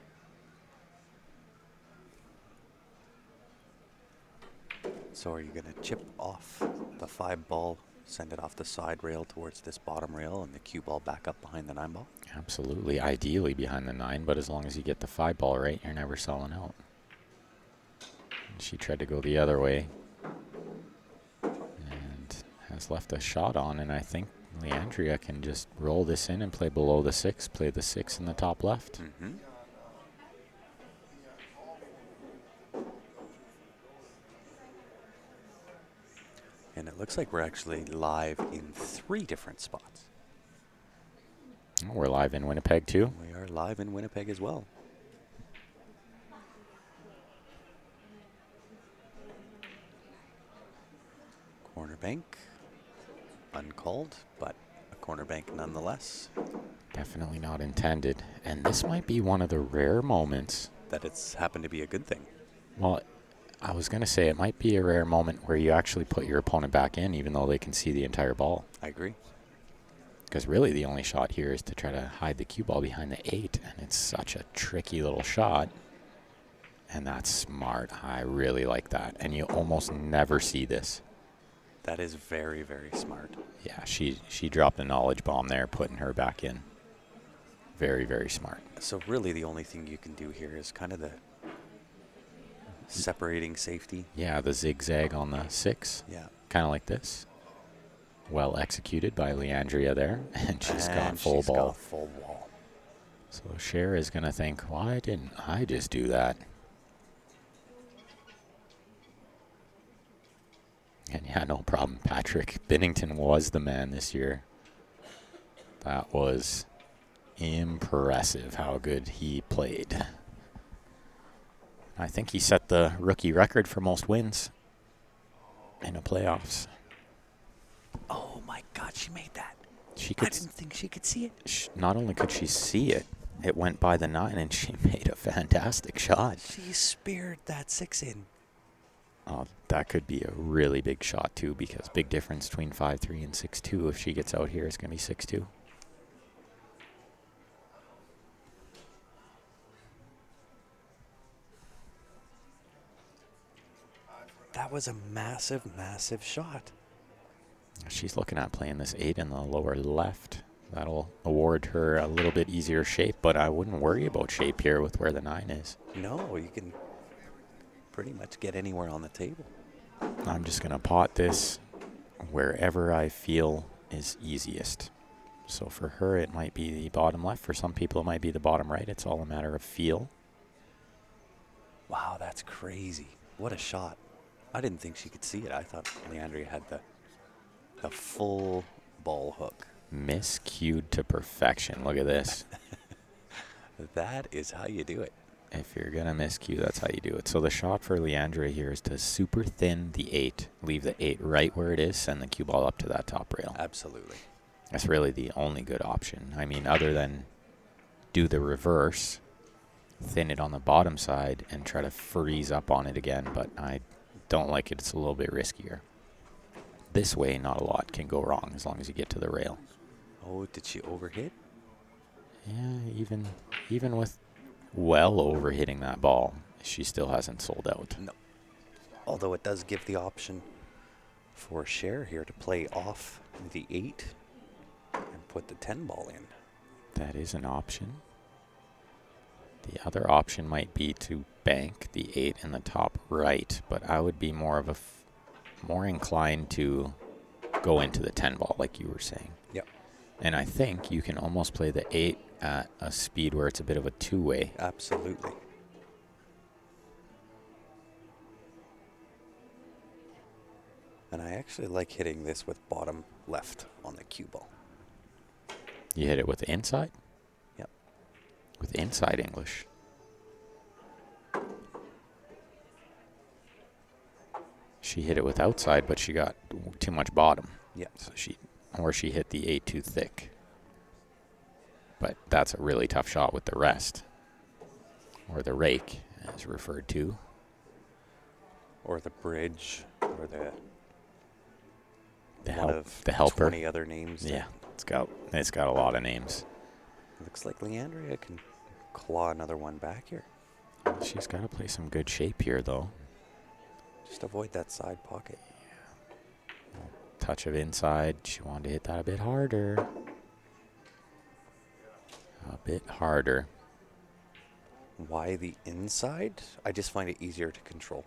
So are you going to chip off the 5 ball, send it off the side rail towards this bottom rail, and the cue ball back up behind the 9 ball?
Absolutely. Ideally behind the 9, but as long as you get the 5 ball right, you're never selling out. And she tried to go the other way and has left a shot on, and I think Leandria can just roll this in and play below the 6, play the 6 in the top left.
Mm-hmm. And it looks like we're actually live in 3 different spots.
We're live in Winnipeg too.
We are live in Winnipeg as well. Corner bank, uncalled, but a corner bank nonetheless.
Definitely not intended. And this might be one of the rare moments.
That it's happened to be a good thing.
Well, I was going to say it might be a rare moment where you actually put your opponent back in even though they can see the entire ball.
I agree.
Because really the only shot here is to try to hide the cue ball behind the 8. And it's such a tricky little shot. And that's smart. I really like that. And you almost never see this.
That is very, very smart.
Yeah, she dropped a knowledge bomb there, putting her back in. Very, very smart.
So really the only thing you can do here is kind of the separating safety.
Yeah, the zigzag on the 6.
Yeah.
Kind of like this. Well executed by Leandria there. And she's got full ball.
Got full ball.
So Cher is going to think, why didn't I just do that? And yeah, no problem, Patrick. Binnington was the man this year. That was impressive how good he played. I think he set the rookie record for most wins in the playoffs.
Oh my God, she made that.
She
I
could.
didn't think she could see it.
Not only could she see it, it went by the 9, and she made a fantastic shot.
She speared that 6 in.
Oh, that could be a really big shot, too, because big difference between 5-3 and 6-2. If she gets out here, it's going to be 6-2.
That was a massive, massive shot.
She's looking at playing this 8 in the lower left. That'll award her a little bit easier shape, but I wouldn't worry about shape here with where the 9 is.
No, you can pretty much get anywhere on the table.
I'm just going to pot this wherever I feel is easiest. So for her, it might be the bottom left. For some people, it might be the bottom right. It's all a matter of feel.
Wow, that's crazy. What a shot. I didn't think she could see it. I thought Leandria had the full ball hook.
Miscued to perfection. Look at this.
That is how you do it.
If you're going to miscue, that's how you do it. So the shot for Leandria here is to super thin the 8, leave the 8 right where it is, send the cue ball up to that top rail.
Absolutely.
That's really the only good option. I mean, other than do the reverse, thin it on the bottom side, and try to freeze up on it again, but I don't like it. It's a little bit riskier. This way, not a lot can go wrong as long as you get to the rail.
Oh, did she overhit?
Yeah, even with well over hitting that ball, she still hasn't sold out.
No. Although it does give the option for Cher here to play off the 8 and put the 10 ball in.
That is an option. The other option might be to bank the 8 in the top right, but I would be more inclined to go into the 10 ball like you were saying.
Yep.
And I think you can almost play the 8 at a speed where it's a bit of a two-way.
Absolutely. And I actually like hitting this with bottom left on the cue ball.
You hit it with the inside?
Yep.
With inside English. She hit it with outside, but she got too much bottom.
Yep.
So she hit the 8 too thick. But that's a really tough shot with the rest. Or the rake, as referred to.
Or the bridge, or the
The
one
help,
of
the helper.
20 other names.
Yeah. It's got a lot of names.
Looks like Leandria can claw another one back here.
She's got to play some good shape here, though.
Just avoid that side pocket.
Touch of inside. She wanted to hit that a bit harder. A bit harder.
Why the inside? I just find it easier to control.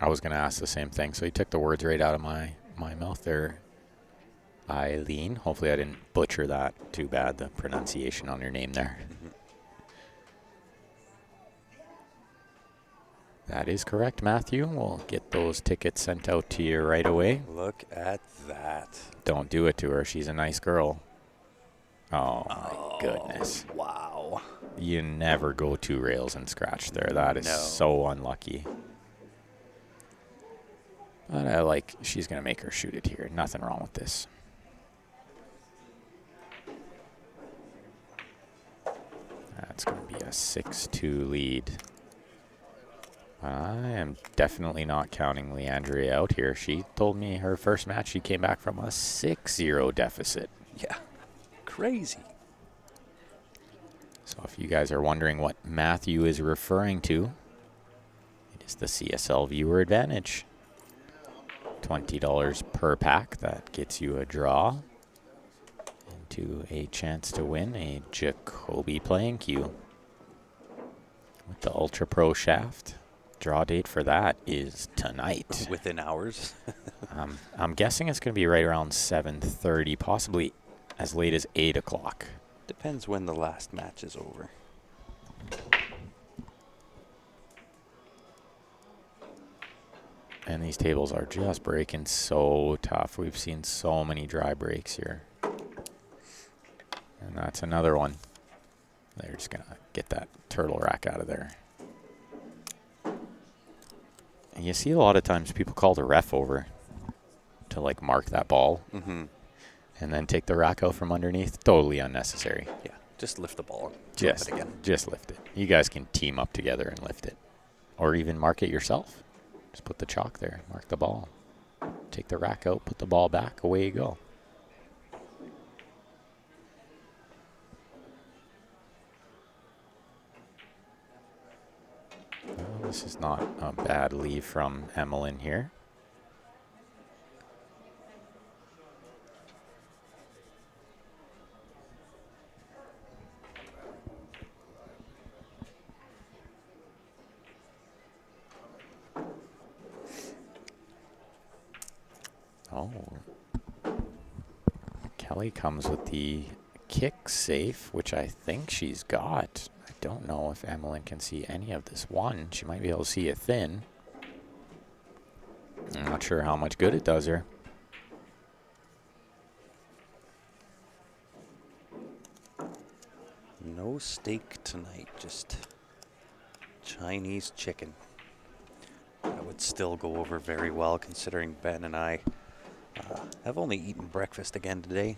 I was going to ask the same thing, so you took the words right out of my mouth there, Eileen. Hopefully I didn't butcher that too bad, the pronunciation on your name there. That is correct, Matthew. We'll get those tickets sent out to you right away.
Look at that.
Don't do it to her. She's a nice girl. Oh, my goodness.
Wow.
You never go 2 rails and scratch there. That is so unlucky. But she's going to make her shoot it here. Nothing wrong with this. That's going to be a 6-2 lead. I am definitely not counting Leandria out here. She told me her first match she came back from a 6-0 deficit.
Yeah. Crazy.
So if you guys are wondering what Matthew is referring to, it is the CSL viewer advantage. $20 per pack. That gets you a draw into a chance to win a Jacoby playing cue with the Ultra Pro shaft. Draw date for that is tonight.
Within hours.
I'm guessing it's going to be right around 7:30, possibly as late as 8 o'clock.
Depends when the last match is over.
And these tables are just breaking so tough. We've seen so many dry breaks here. And that's another one. They're just going to get that turtle rack out of there. And you see a lot of times people call the ref over to mark that ball.
Mm-hmm.
And then take the rack out from underneath. Totally unnecessary.
Yeah, just lift the ball.
Just lift it. You guys can team up together and lift it. Or even mark it yourself. Just put the chalk there. Mark the ball. Take the rack out. Put the ball back. Away you go. Well, this is not a bad leave from Emmeline here. Oh. Kelly comes with the kick safe, which I think she's got. I don't know if Emmeline can see any of this one. She might be able to see it thin. I'm not sure how much good it does her.
No steak tonight, just Chinese chicken. That would still go over very well considering Ben and I have only eaten breakfast again today.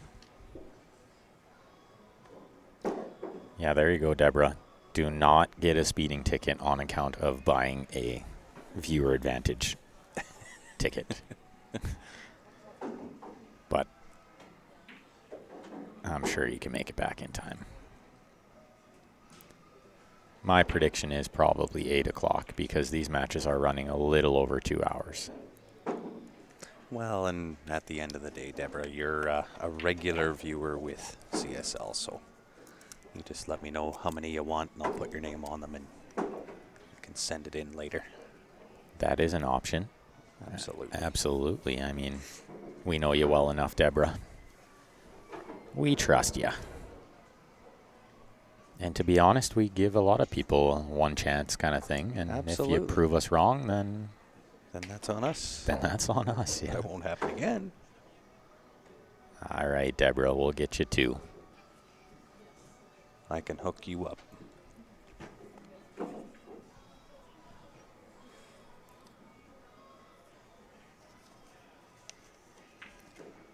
Yeah, there you go, Deborah. Do not get a speeding ticket on account of buying a viewer advantage ticket. But I'm sure you can make it back in time. My prediction is probably 8 o'clock because these matches are running a little over 2 hours.
Well, and at the end of the day, Deborah, you're a regular viewer with CSL, so you just let me know how many you want, and I'll put your name on them, and you can send it in later.
That is an option.
Absolutely.
Absolutely. I mean, we know you well enough, Deborah. We trust you. And to be honest, we give a lot of people one chance kind of thing. And
Absolutely.
if you prove us wrong, then
that's on us.
Then that's on us, yeah.
That won't happen again.
All right, Deborah, we'll get you 2.
I can hook you up.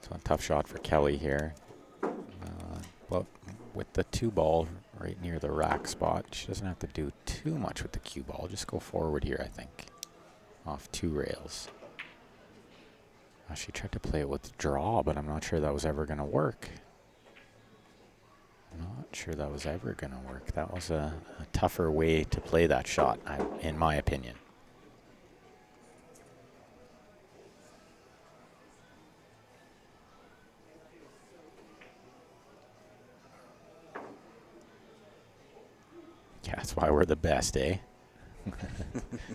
So a tough shot for Kelly here. But with the 2 ball right near the rack spot, she doesn't have to do too much with the cue ball. Just go forward here, I think. Off 2 rails. She tried to play it with the draw, but I'm not sure that was ever going to work. Not sure that was ever going to work. That was a tougher way to play that shot, in my opinion. Yeah, that's why we're the best, eh?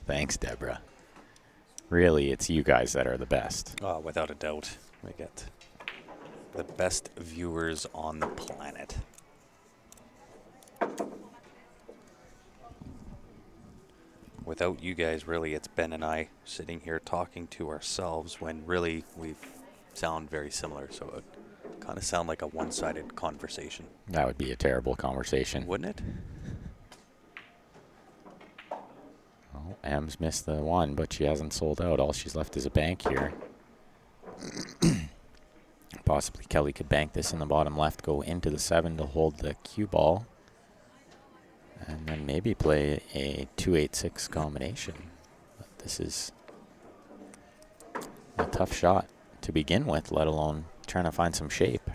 Thanks, Deborah. Really, it's you guys that are the best.
Oh, without a doubt. We get the best viewers on the planet. Without you guys, really, it's Ben and I sitting here talking to ourselves when really we sound very similar. So it would kind of sound like a one-sided conversation.
That would be a terrible conversation.
Wouldn't it?
Well, M's missed the one, but she hasn't sold out. All she's left is a bank here. Possibly Kelly could bank this in the bottom left, go into the 7 to hold the cue ball, and then maybe play a 2-8-6 combination. But this is a tough shot to begin with, let alone trying to find some shape.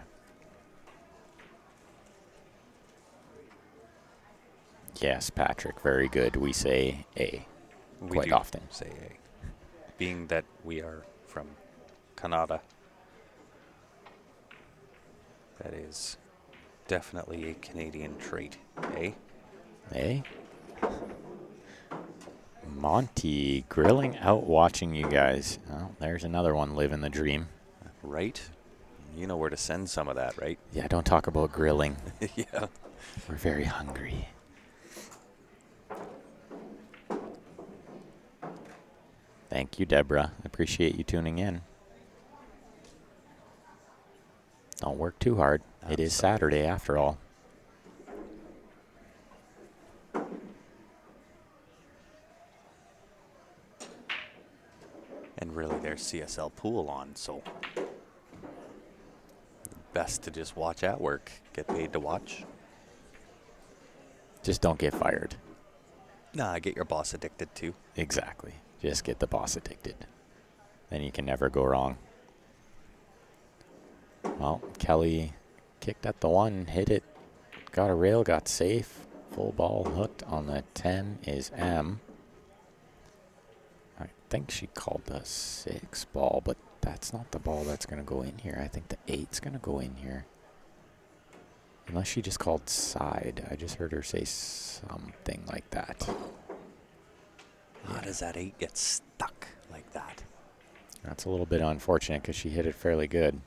Yes, Patrick, very good. We say A
We
quite
do
often.
say A. Being that we are from Canada, that is definitely a Canadian trait, eh?
Eh? Monty grilling out watching you guys. Oh, there's another one living the dream.
Right? You know where to send some of that, right?
Yeah, don't talk about grilling.
Yeah.
We're very hungry. Thank you, Deborah. Appreciate you tuning in. Don't work too hard. It is Saturday after all.
And really, there's CSL pool on, so best to just watch at work. Get paid to watch.
Just don't get fired.
Nah, get your boss addicted too.
Exactly. Just get the boss addicted. Then you can never go wrong. Well, Kelly kicked at the 1, hit it, got a rail, got safe. Full ball hooked on the 10 is M. I think she called the 6 ball, but that's not the ball that's going to go in here. I think the 8's going to go in here. Unless she just called side. I just heard her say something like that.
How does that 8 get stuck like that?
That's a little bit unfortunate because she hit it fairly good.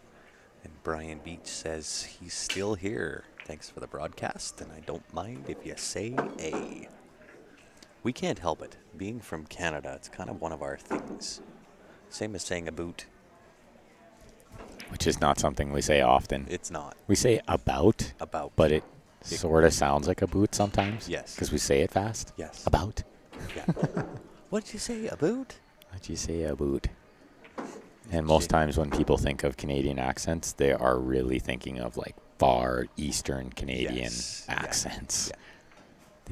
And Brian Beach says he's still here. Thanks for the broadcast, and I don't mind if you say A. We can't help it. Being from Canada, it's kind of one of our things. Same as saying a boot.
Which is not something we say often.
It's not.
We say about,
About.
but it sort of sounds like a boot sometimes.
Yes.
Because we say it fast.
Yes.
About.
Yeah. What did you say, a boot?
What'd you say, a boot? And most times when people think of Canadian accents, they are really thinking of like far eastern Canadian accents.
Yeah.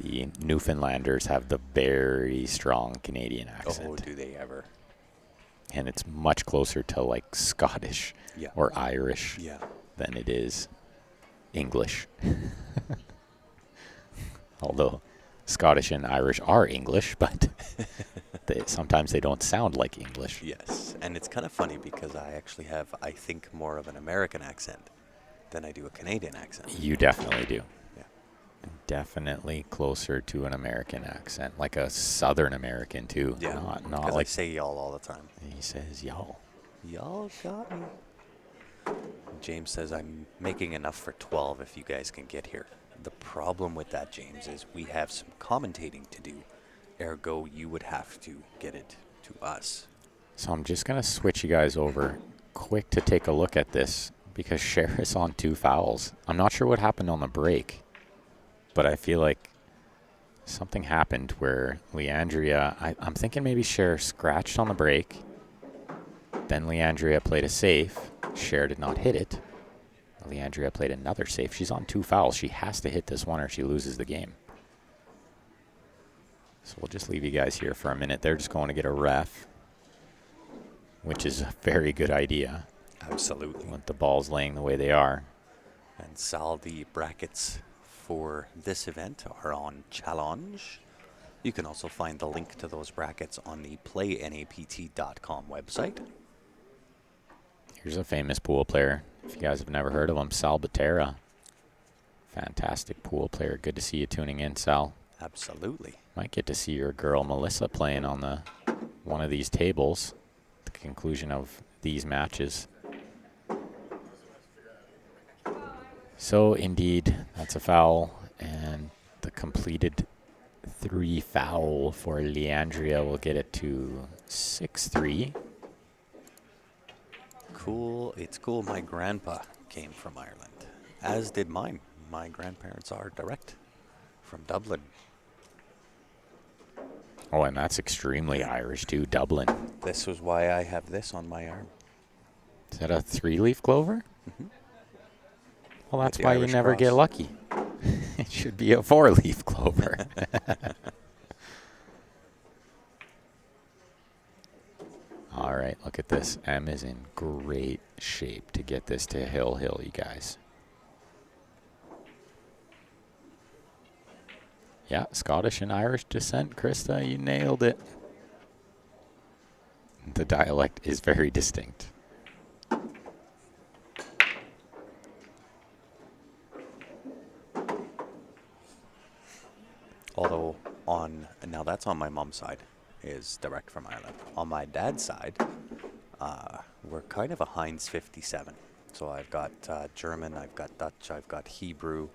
The Newfoundlanders have the very strong Canadian accent.
Oh, do they ever?
And it's much closer to like Scottish
Yeah.
or Irish
Yeah.
than it is English. Although Scottish and Irish are English, but sometimes they don't sound like English.
Yes. And it's kind of funny because I actually have, I think, more of an American accent than I do a Canadian accent.
You definitely do.
Yeah.
Definitely closer to an American accent, like a Southern American too.
Yeah.
Not
Because
like
I say y'all all the time.
he says y'all.
Y'all got me. James says, I'm making enough for 12 if you guys can get here. The problem with that, James, is we have some commentating to do. Ergo, you would have to get it to us.
So I'm just gonna switch you guys over quick to take a look at this because Cher is on 2 fouls. I'm not sure what happened on the break, but I feel like something happened where Leandria, I'm thinking maybe Cher scratched on the break. Then Leandria played a safe. Cher did not hit it. Leandria played another safe. She's on 2 fouls. She has to hit this one or she loses the game. So we'll just leave you guys here for a minute. They're just going to get a ref. which is a very good idea
Absolutely.
with the balls laying the way they are.
And Sal, the brackets for this event are on Challenge. You can also find the link to those brackets on the playnapt.com website.
Here's a famous pool player. If you guys have never heard of him, Sal Batera. Fantastic pool player. Good to see you tuning in, Sal.
Absolutely.
Might get to see your girl Melissa playing on one of these tables at the conclusion of these matches. So indeed, that's a foul, and the completed 3 foul for Leandria will get it to 6-3.
Cool. It's cool. My grandpa came from Ireland, as did mine. My grandparents are direct from Dublin.
Oh, and that's extremely Irish too, Dublin.
This was why I have this on my arm.
Is that a 3-leaf clover?
Mhm.
Well, that's
the
why you
Irish
never get
cross.
lucky. It should be a 4-leaf clover. All right, look at this. M is in great shape to get this to Hill, you guys. Yeah, Scottish and Irish descent, Krista, you nailed it. The dialect is very distinct.
Although now that's on my mom's side, is direct from Ireland. On my dad's side, we're kind of a Heinz 57. So I've got German, I've got Dutch, I've got Hebrew.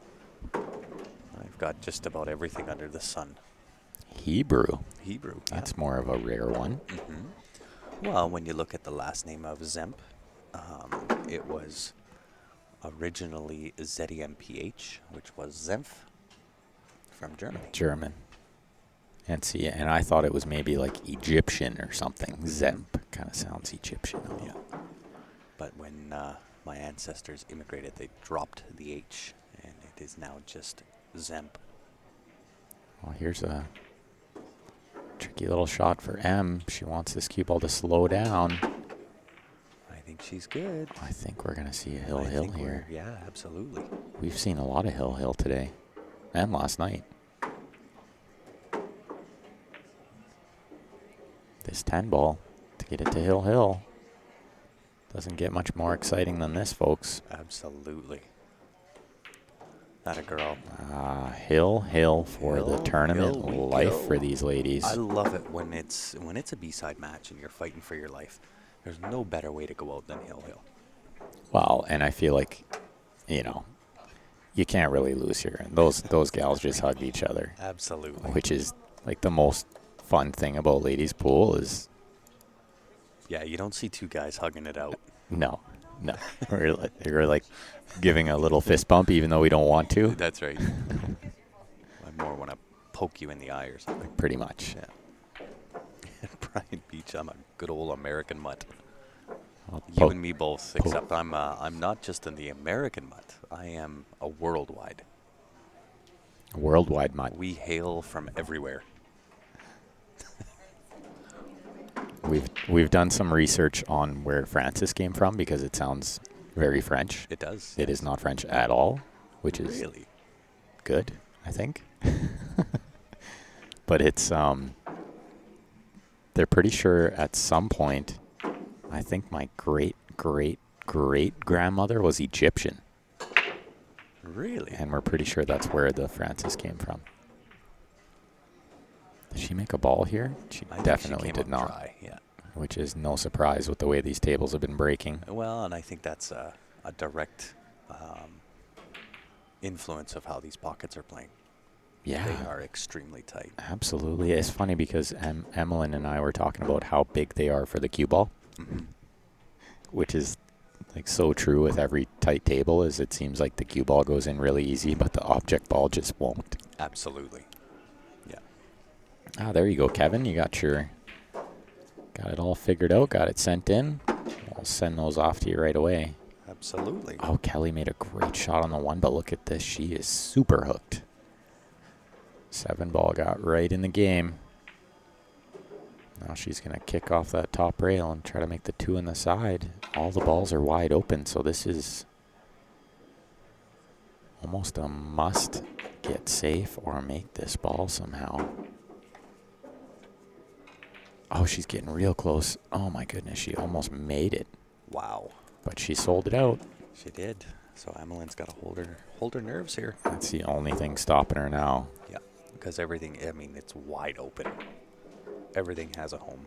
I've got just about everything under the sun.
Hebrew.
Hebrew.
That's more of a rare one.
Well, when you look at the last name of Zemp, it was originally ZEMPH, which was Zempf from Germany.
German. And see, and I thought it was maybe like Egyptian or something. Zemp kind of sounds Egyptian.
Yeah. But when my ancestors immigrated, they dropped the H, and it is now just Zemp.
Well, here's a tricky little shot for M. She wants this cue ball to slow down.
I think she's good.
I think we're going to see a Hill
I think
here.
Yeah, absolutely.
We've seen a lot of Hill today and last night. This 10 ball to get it to Hill. Doesn't get much more exciting than this, folks.
Absolutely. That a girl.
Hill for the
Hill,
tournament
Hill we
life
go.
for these ladies.
I love it when it's a B-side match and you're fighting for your life. There's no better way to go out than Hill.
Well, and I feel like, you can't really lose here. Those gals just hug each other,
Absolutely.
which is like the most fun thing about ladies pool is
Yeah, you don't see two guys hugging it out.
no. We're like giving a little fist bump even though we don't want to.
That's right. I more want to poke you in the eye or something.
Pretty much.
Yeah. Brian Beach, I'm a good old American mutt.
I'll
You
poke-
and me both, except I'm not just in the American mutt. I am a worldwide.
Worldwide mutt.
We hail from everywhere.
We've done some research on where Francis came from because it sounds very French.
It does.
It is not French at all, which is
Really?
good, I think. But it's they're pretty sure at some point, I think my great grandmother was Egyptian,
Really?
and we're pretty sure that's where the Francis came from. Did she make a ball here? She
I think
definitely
she came
did
up
not,
dry, yeah.
which is no surprise with the way these tables have been breaking.
Well, and I think that's a direct influence of how these pockets are playing.
Yeah.
They are extremely tight.
Absolutely. It's funny because Emmeline and I were talking about how big they are for the cue ball, which is like so true with every tight table. Is it seems like the cue ball goes in really easy, but the object ball just won't.
Absolutely. Yeah.
Ah, there you go, Kevin. You got it all figured out. Got it sent in. I'll send those off to you right away.
Absolutely.
Oh, Kelly made a great shot on the one, but look at this. She is super hooked. 7 ball got right in the game. Now she's going to kick off that top rail and try to make the 2 in the side. All the balls are wide open, so this is almost a must get safe or make this ball somehow. Oh, she's getting real close. Oh my goodness, she almost made it.
Wow.
But she sold it out.
She did. So Emmeline's got to hold her nerves here.
That's the only thing stopping her now.
Yeah, because everything, I mean, it's wide open. Everything has a home.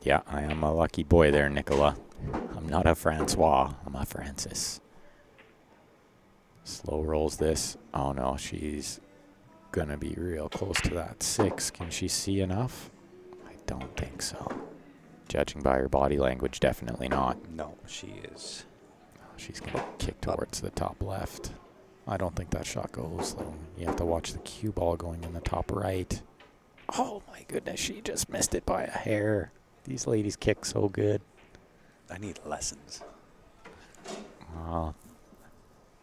Yeah, I am a lucky boy there, Nicola. I'm not a Francois. I'm a Francis. Slow rolls this. Oh no, she's going to be real close to that 6. Can she see enough? I don't think so. Judging by her body language, definitely not.
No, she is.
She's going to kick towards the top left. I don't think that shot goes, though. You have to watch the cue ball going in the top right. Oh, my goodness. She just missed it by a hair. These ladies kick so good.
I need lessons.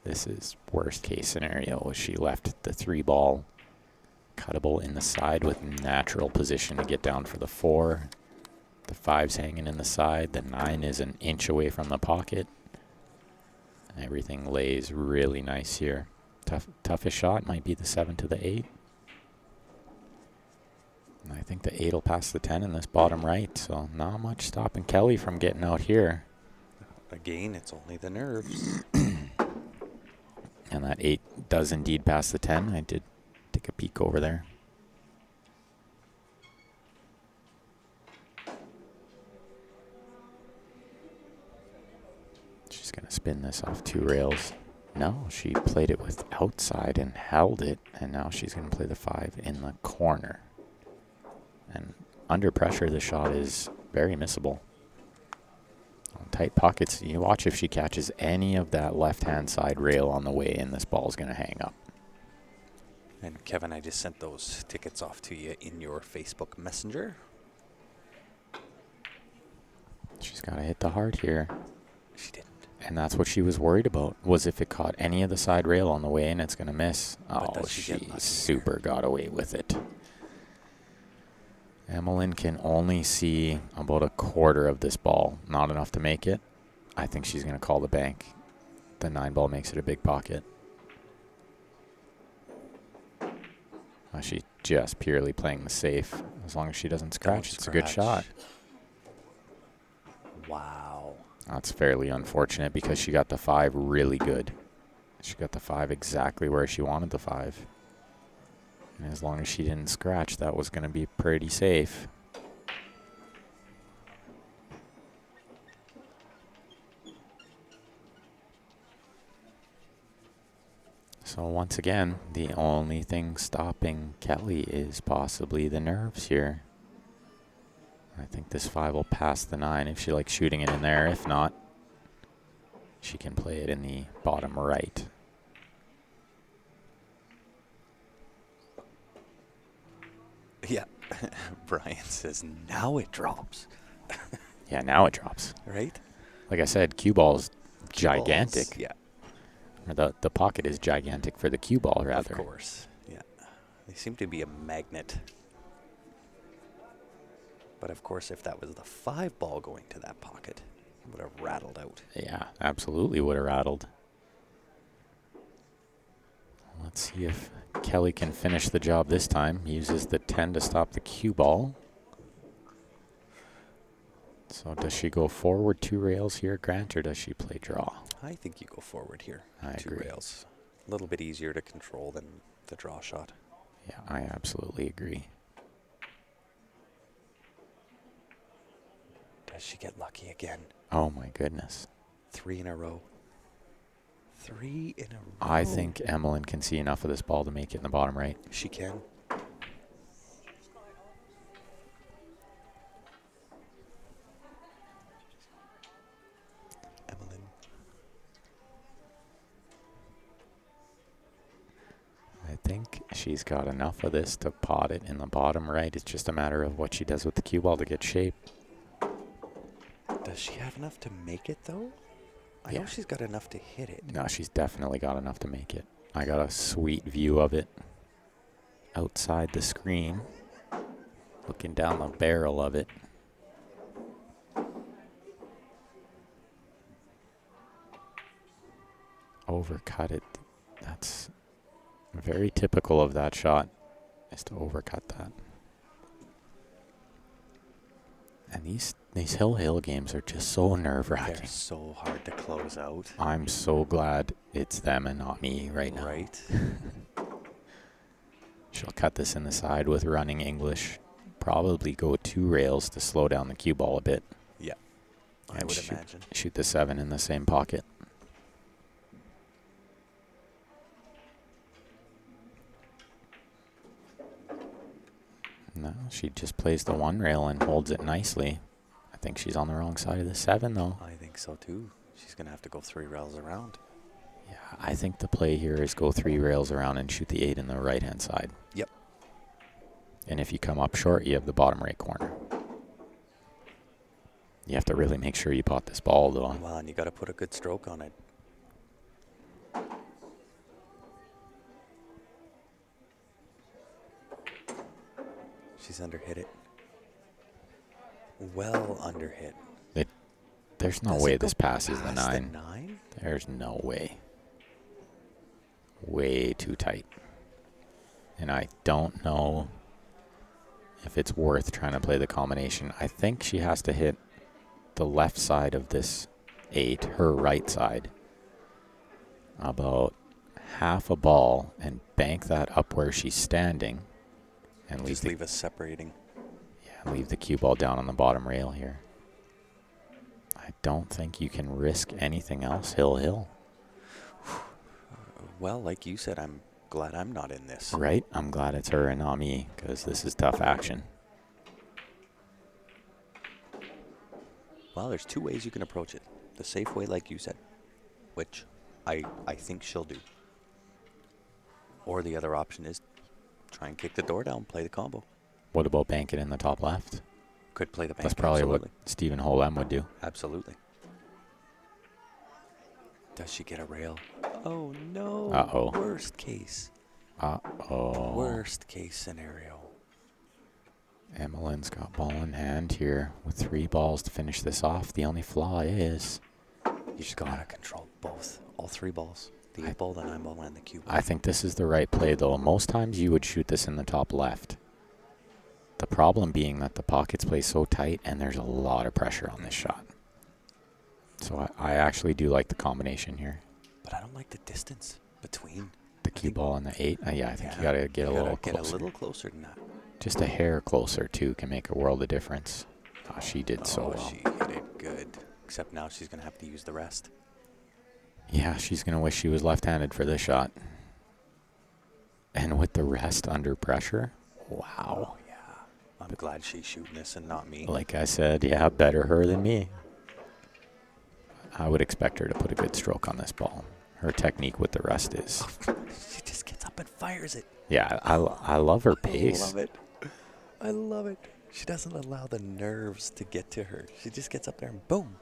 This is worst case scenario. She left the 3 ball cuttable in the side with natural position to get down for the 4. The 5's hanging in the side. The 9 is an inch away from the pocket. Everything lays really nice here. Toughest shot might be the 7 to the 8. And I think the 8 will pass the 10 in this bottom right. So not much stopping Kelly from getting out here.
Again, it's only the nerves.
And that 8 does indeed pass the 10. I did take a peek over there. She's going to spin this off 2 rails. No, she played it with outside and held it, and now she's going to play the 5 in the corner. And under pressure, the shot is very missable. On tight pockets, you watch if she catches any of that left-hand side rail on the way in, this ball's going to hang up.
And Kevin, I just sent those tickets off to you in your Facebook Messenger.
She's got to hit the heart here.
She didn't.
And that's what she was worried about, was if it caught any of the side rail on the way in, it's going to miss.
But
Oh,
does she get
she
lucky
super got away with it. Emmeline can only see about a quarter of this ball. Not enough to make it. I think she's going to call the bank. The 9 ball makes it a big pocket. She's just purely playing the safe. As long as she doesn't scratch, it's a good shot.
Wow.
That's fairly unfortunate because she got the 5 really good. She got the 5 exactly where she wanted the 5. And as long as she didn't scratch, that was going to be pretty safe. So once again, the only thing stopping Kelly is possibly the nerves here. I think this 5 will pass the 9 if she likes shooting it in there. If not, she can play it in the bottom right.
Yeah. Brian says, now it drops.
Yeah, now it drops.
Right?
Like I said, cue ball's
Cue balls,
gigantic.
Yeah,
Or the pocket is gigantic for the cue ball, rather.
of course. Yeah. They seem to be a magnet. But of course, if that was the 5 ball going to that pocket, it would have rattled out.
Yeah, absolutely would have rattled. Let's see if Kelly can finish the job this time. Uses the 10 to stop the cue ball. So does she go forward 2 rails here, Grant, or does she play draw?
I think you go forward here.
I
2
agree.
rails. A little bit easier to control than the draw shot.
Yeah, I absolutely agree.
Does she get lucky again?
Oh my goodness.
3 in a row. 3 in a row.
I think Emmeline can see enough of this ball to make it in the bottom right.
She can. Emmeline.
I think she's got enough of this to pot it in the bottom right. It's just a matter of what she does with the cue ball to get shape.
Does she have enough to make it, though? I
Yeah.
know she's got enough to hit it.
No, she's definitely got enough to make it. I got a sweet view of it. outside the screen, looking down the barrel of it. Overcut it. That's very typical of that shot, is to overcut that. And these hill games are just so nerve-wracking.
They're so hard to close out.
I'm so glad it's them and not me right now.
Right?
She'll cut this in the side with running English. Probably go 2 rails to slow down the cue ball a bit.
Yeah, I
And
would
shoot,
imagine.
shoot the 7 in the same pocket. No, she just plays the 1 rail and holds it nicely. I think she's on the wrong side of the 7, though.
I think so too. She's going to have to go 3 rails around.
Yeah, I think the play here is go 3 rails around and shoot the 8 in the right-hand side.
Yep.
And if you come up short, you have the bottom right corner. You have to really make sure you pot this ball, though.
Well, and you got to put a good stroke on it. She's underhit it. Well underhit.
There's no
Does
way
it go
this passes the
past
9.
The 9?
There's no way. Way too tight. And I don't know if it's worth trying to play the combination. I think she has to hit the left side of this 8, her right side, about half a ball and bank that up where she's standing and
Just leave us separating.
leave the cue ball down on the bottom rail here. I don't think you can risk anything else hill.
Well, like you said, I'm glad I'm not in this.
Right? I'm glad it's her and not me, because this is tough action.
Well, there's 2 ways you can approach it. The safe way, like you said, which I think she'll do. Or the other option is try and kick the door down, play the combo.
What about bank it in the top left?
Could play the bank.
That's probably
absolutely.
what Stephen Holm would do.
Absolutely. Does she get a rail? Oh, no.
Uh-oh.
Worst case.
Uh-oh.
Worst case scenario.
Emmeline's got ball in hand here with 3 balls to finish this off. The only flaw is
You just got to control both. All 3 balls. The 8 ball, the 9 ball, and the cue ball.
I think this is the right play, though. Most times you would shoot this in the top left. The problem being that the pockets play so tight and there's a lot of pressure on this shot. So I actually do like the combination here.
But I don't like the distance between
The cue ball and the 8. Yeah, I think you got to get a little
get
closer.
a little closer than that.
Just a hair closer, too, can make a world of difference. Oh, she did so well.
She hit it good. Except now she's going to have to use the rest.
Yeah, she's going to wish she was left-handed for this shot. And with the rest under pressure, wow.
Oh, yeah. I'm glad she's shooting this and not me.
Like I said, yeah, better her than me. I would expect her to put a good stroke on this ball. Her technique with the rest is...
She just gets up and fires it.
Yeah, I love her pace.
I love it. I love it. She doesn't allow the nerves to get to her. She just gets up there and boom,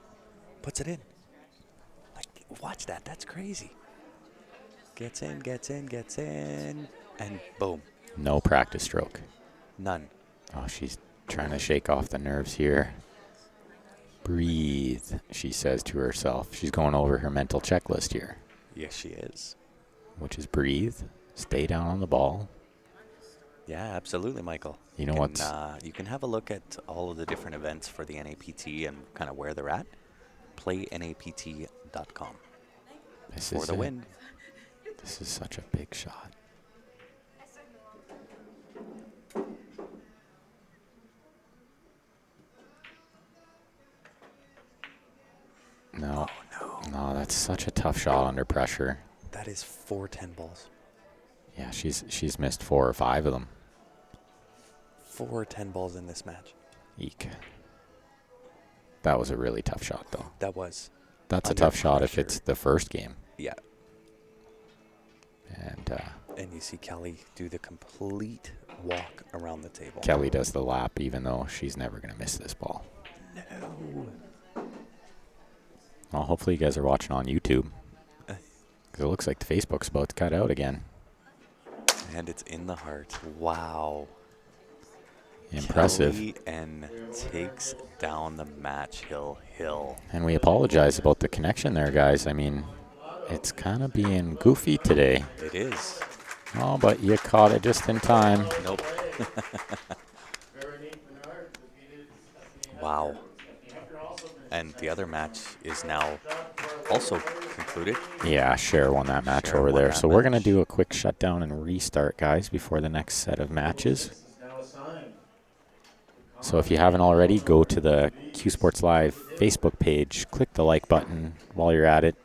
puts it in. Like, watch that. That's crazy. Gets in, and boom.
No practice stroke.
None.
Oh, she's trying to shake off the nerves here. Breathe, she says to herself. She's going over her mental checklist here,
Yes, she is.
which is breathe, stay down on the ball.
Yeah, absolutely, Michael.
You know
can,
what's...
you can have a look at all of the different events for the NAPT and kind of where they're at. PlayNAPT.com
This
for
is
the
it.
win.
This is such a big shot. No.
Oh, no.
No, that's such a tough shot under pressure.
That is 4 10 balls.
Yeah, she's missed 4 or 5 of them.
4 10 balls in this match.
Eek. That was a really tough shot, though.
That was.
That's a
Under
tough shot if
pressure.
it's the first game.
Yeah.
And
you see Kelly do the complete walk around the table.
Kelly does the lap, even though she's never going to miss this ball.
No.
Well, hopefully you guys are watching on YouTube. Because it looks like the Facebook's about to cut out again.
And it's in the heart. Wow.
Impressive.
Kelly N takes down the match hill.
And we apologize about the connection there, guys. I mean, it's kind of being goofy today.
It is.
Oh, but you caught it just in time.
Nope. Wow. And the other match is now also concluded.
Yeah, Cher won that match
Cher
over
won
there.
that
So we're going to
match.
do a quick shutdown and restart, guys, before the next set of matches. So if you haven't already, go to the Q Sports Live Facebook page. Click the like button while you're at it.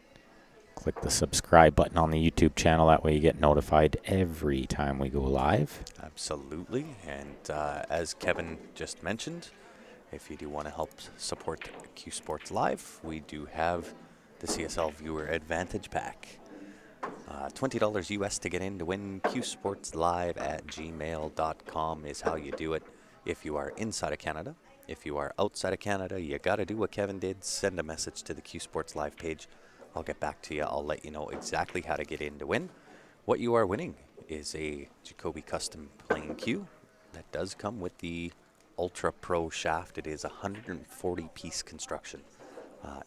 Click the subscribe button on the YouTube channel. That way you get notified every time we go live.
Absolutely. And as Kevin just mentioned, if you do want to help support Q Sports Live, we do have the CSL Viewer Advantage Pack. $20 US to get in to win. QSportsLive at gmail.com is how you do it if you are inside of Canada. If you are outside of Canada, you got to do what Kevin did. Send a message to the Q Sports Live page. I'll get back to you. I'll let you know exactly how to get in to win. What you are winning is a Jacoby Custom Plain Q that does come with the Ultra Pro shaft. It is a 140-piece construction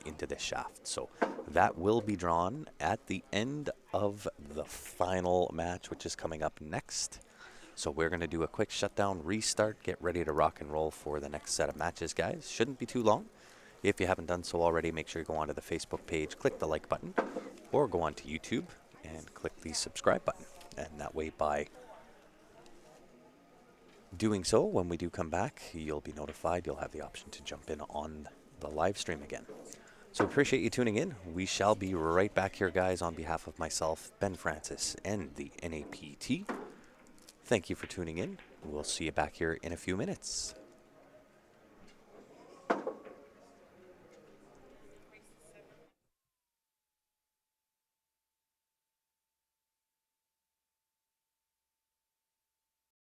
into this shaft. So that will be drawn at the end of the final match, which is coming up next. So we're going to do a quick shutdown, restart, get ready to rock and roll for the next set of matches, guys. Shouldn't be too long. If you haven't done so already, make sure you go onto the Facebook page, click the like button, or go onto YouTube and click the subscribe button. And that way, by doing so, when we do come back, you'll be notified. You'll have the option to jump in on the live stream again. So appreciate you tuning in. We shall be right back here, guys, on behalf of myself, Ben Francis, and the NAPT. Thank you for tuning in. We'll see you back here in a few minutes.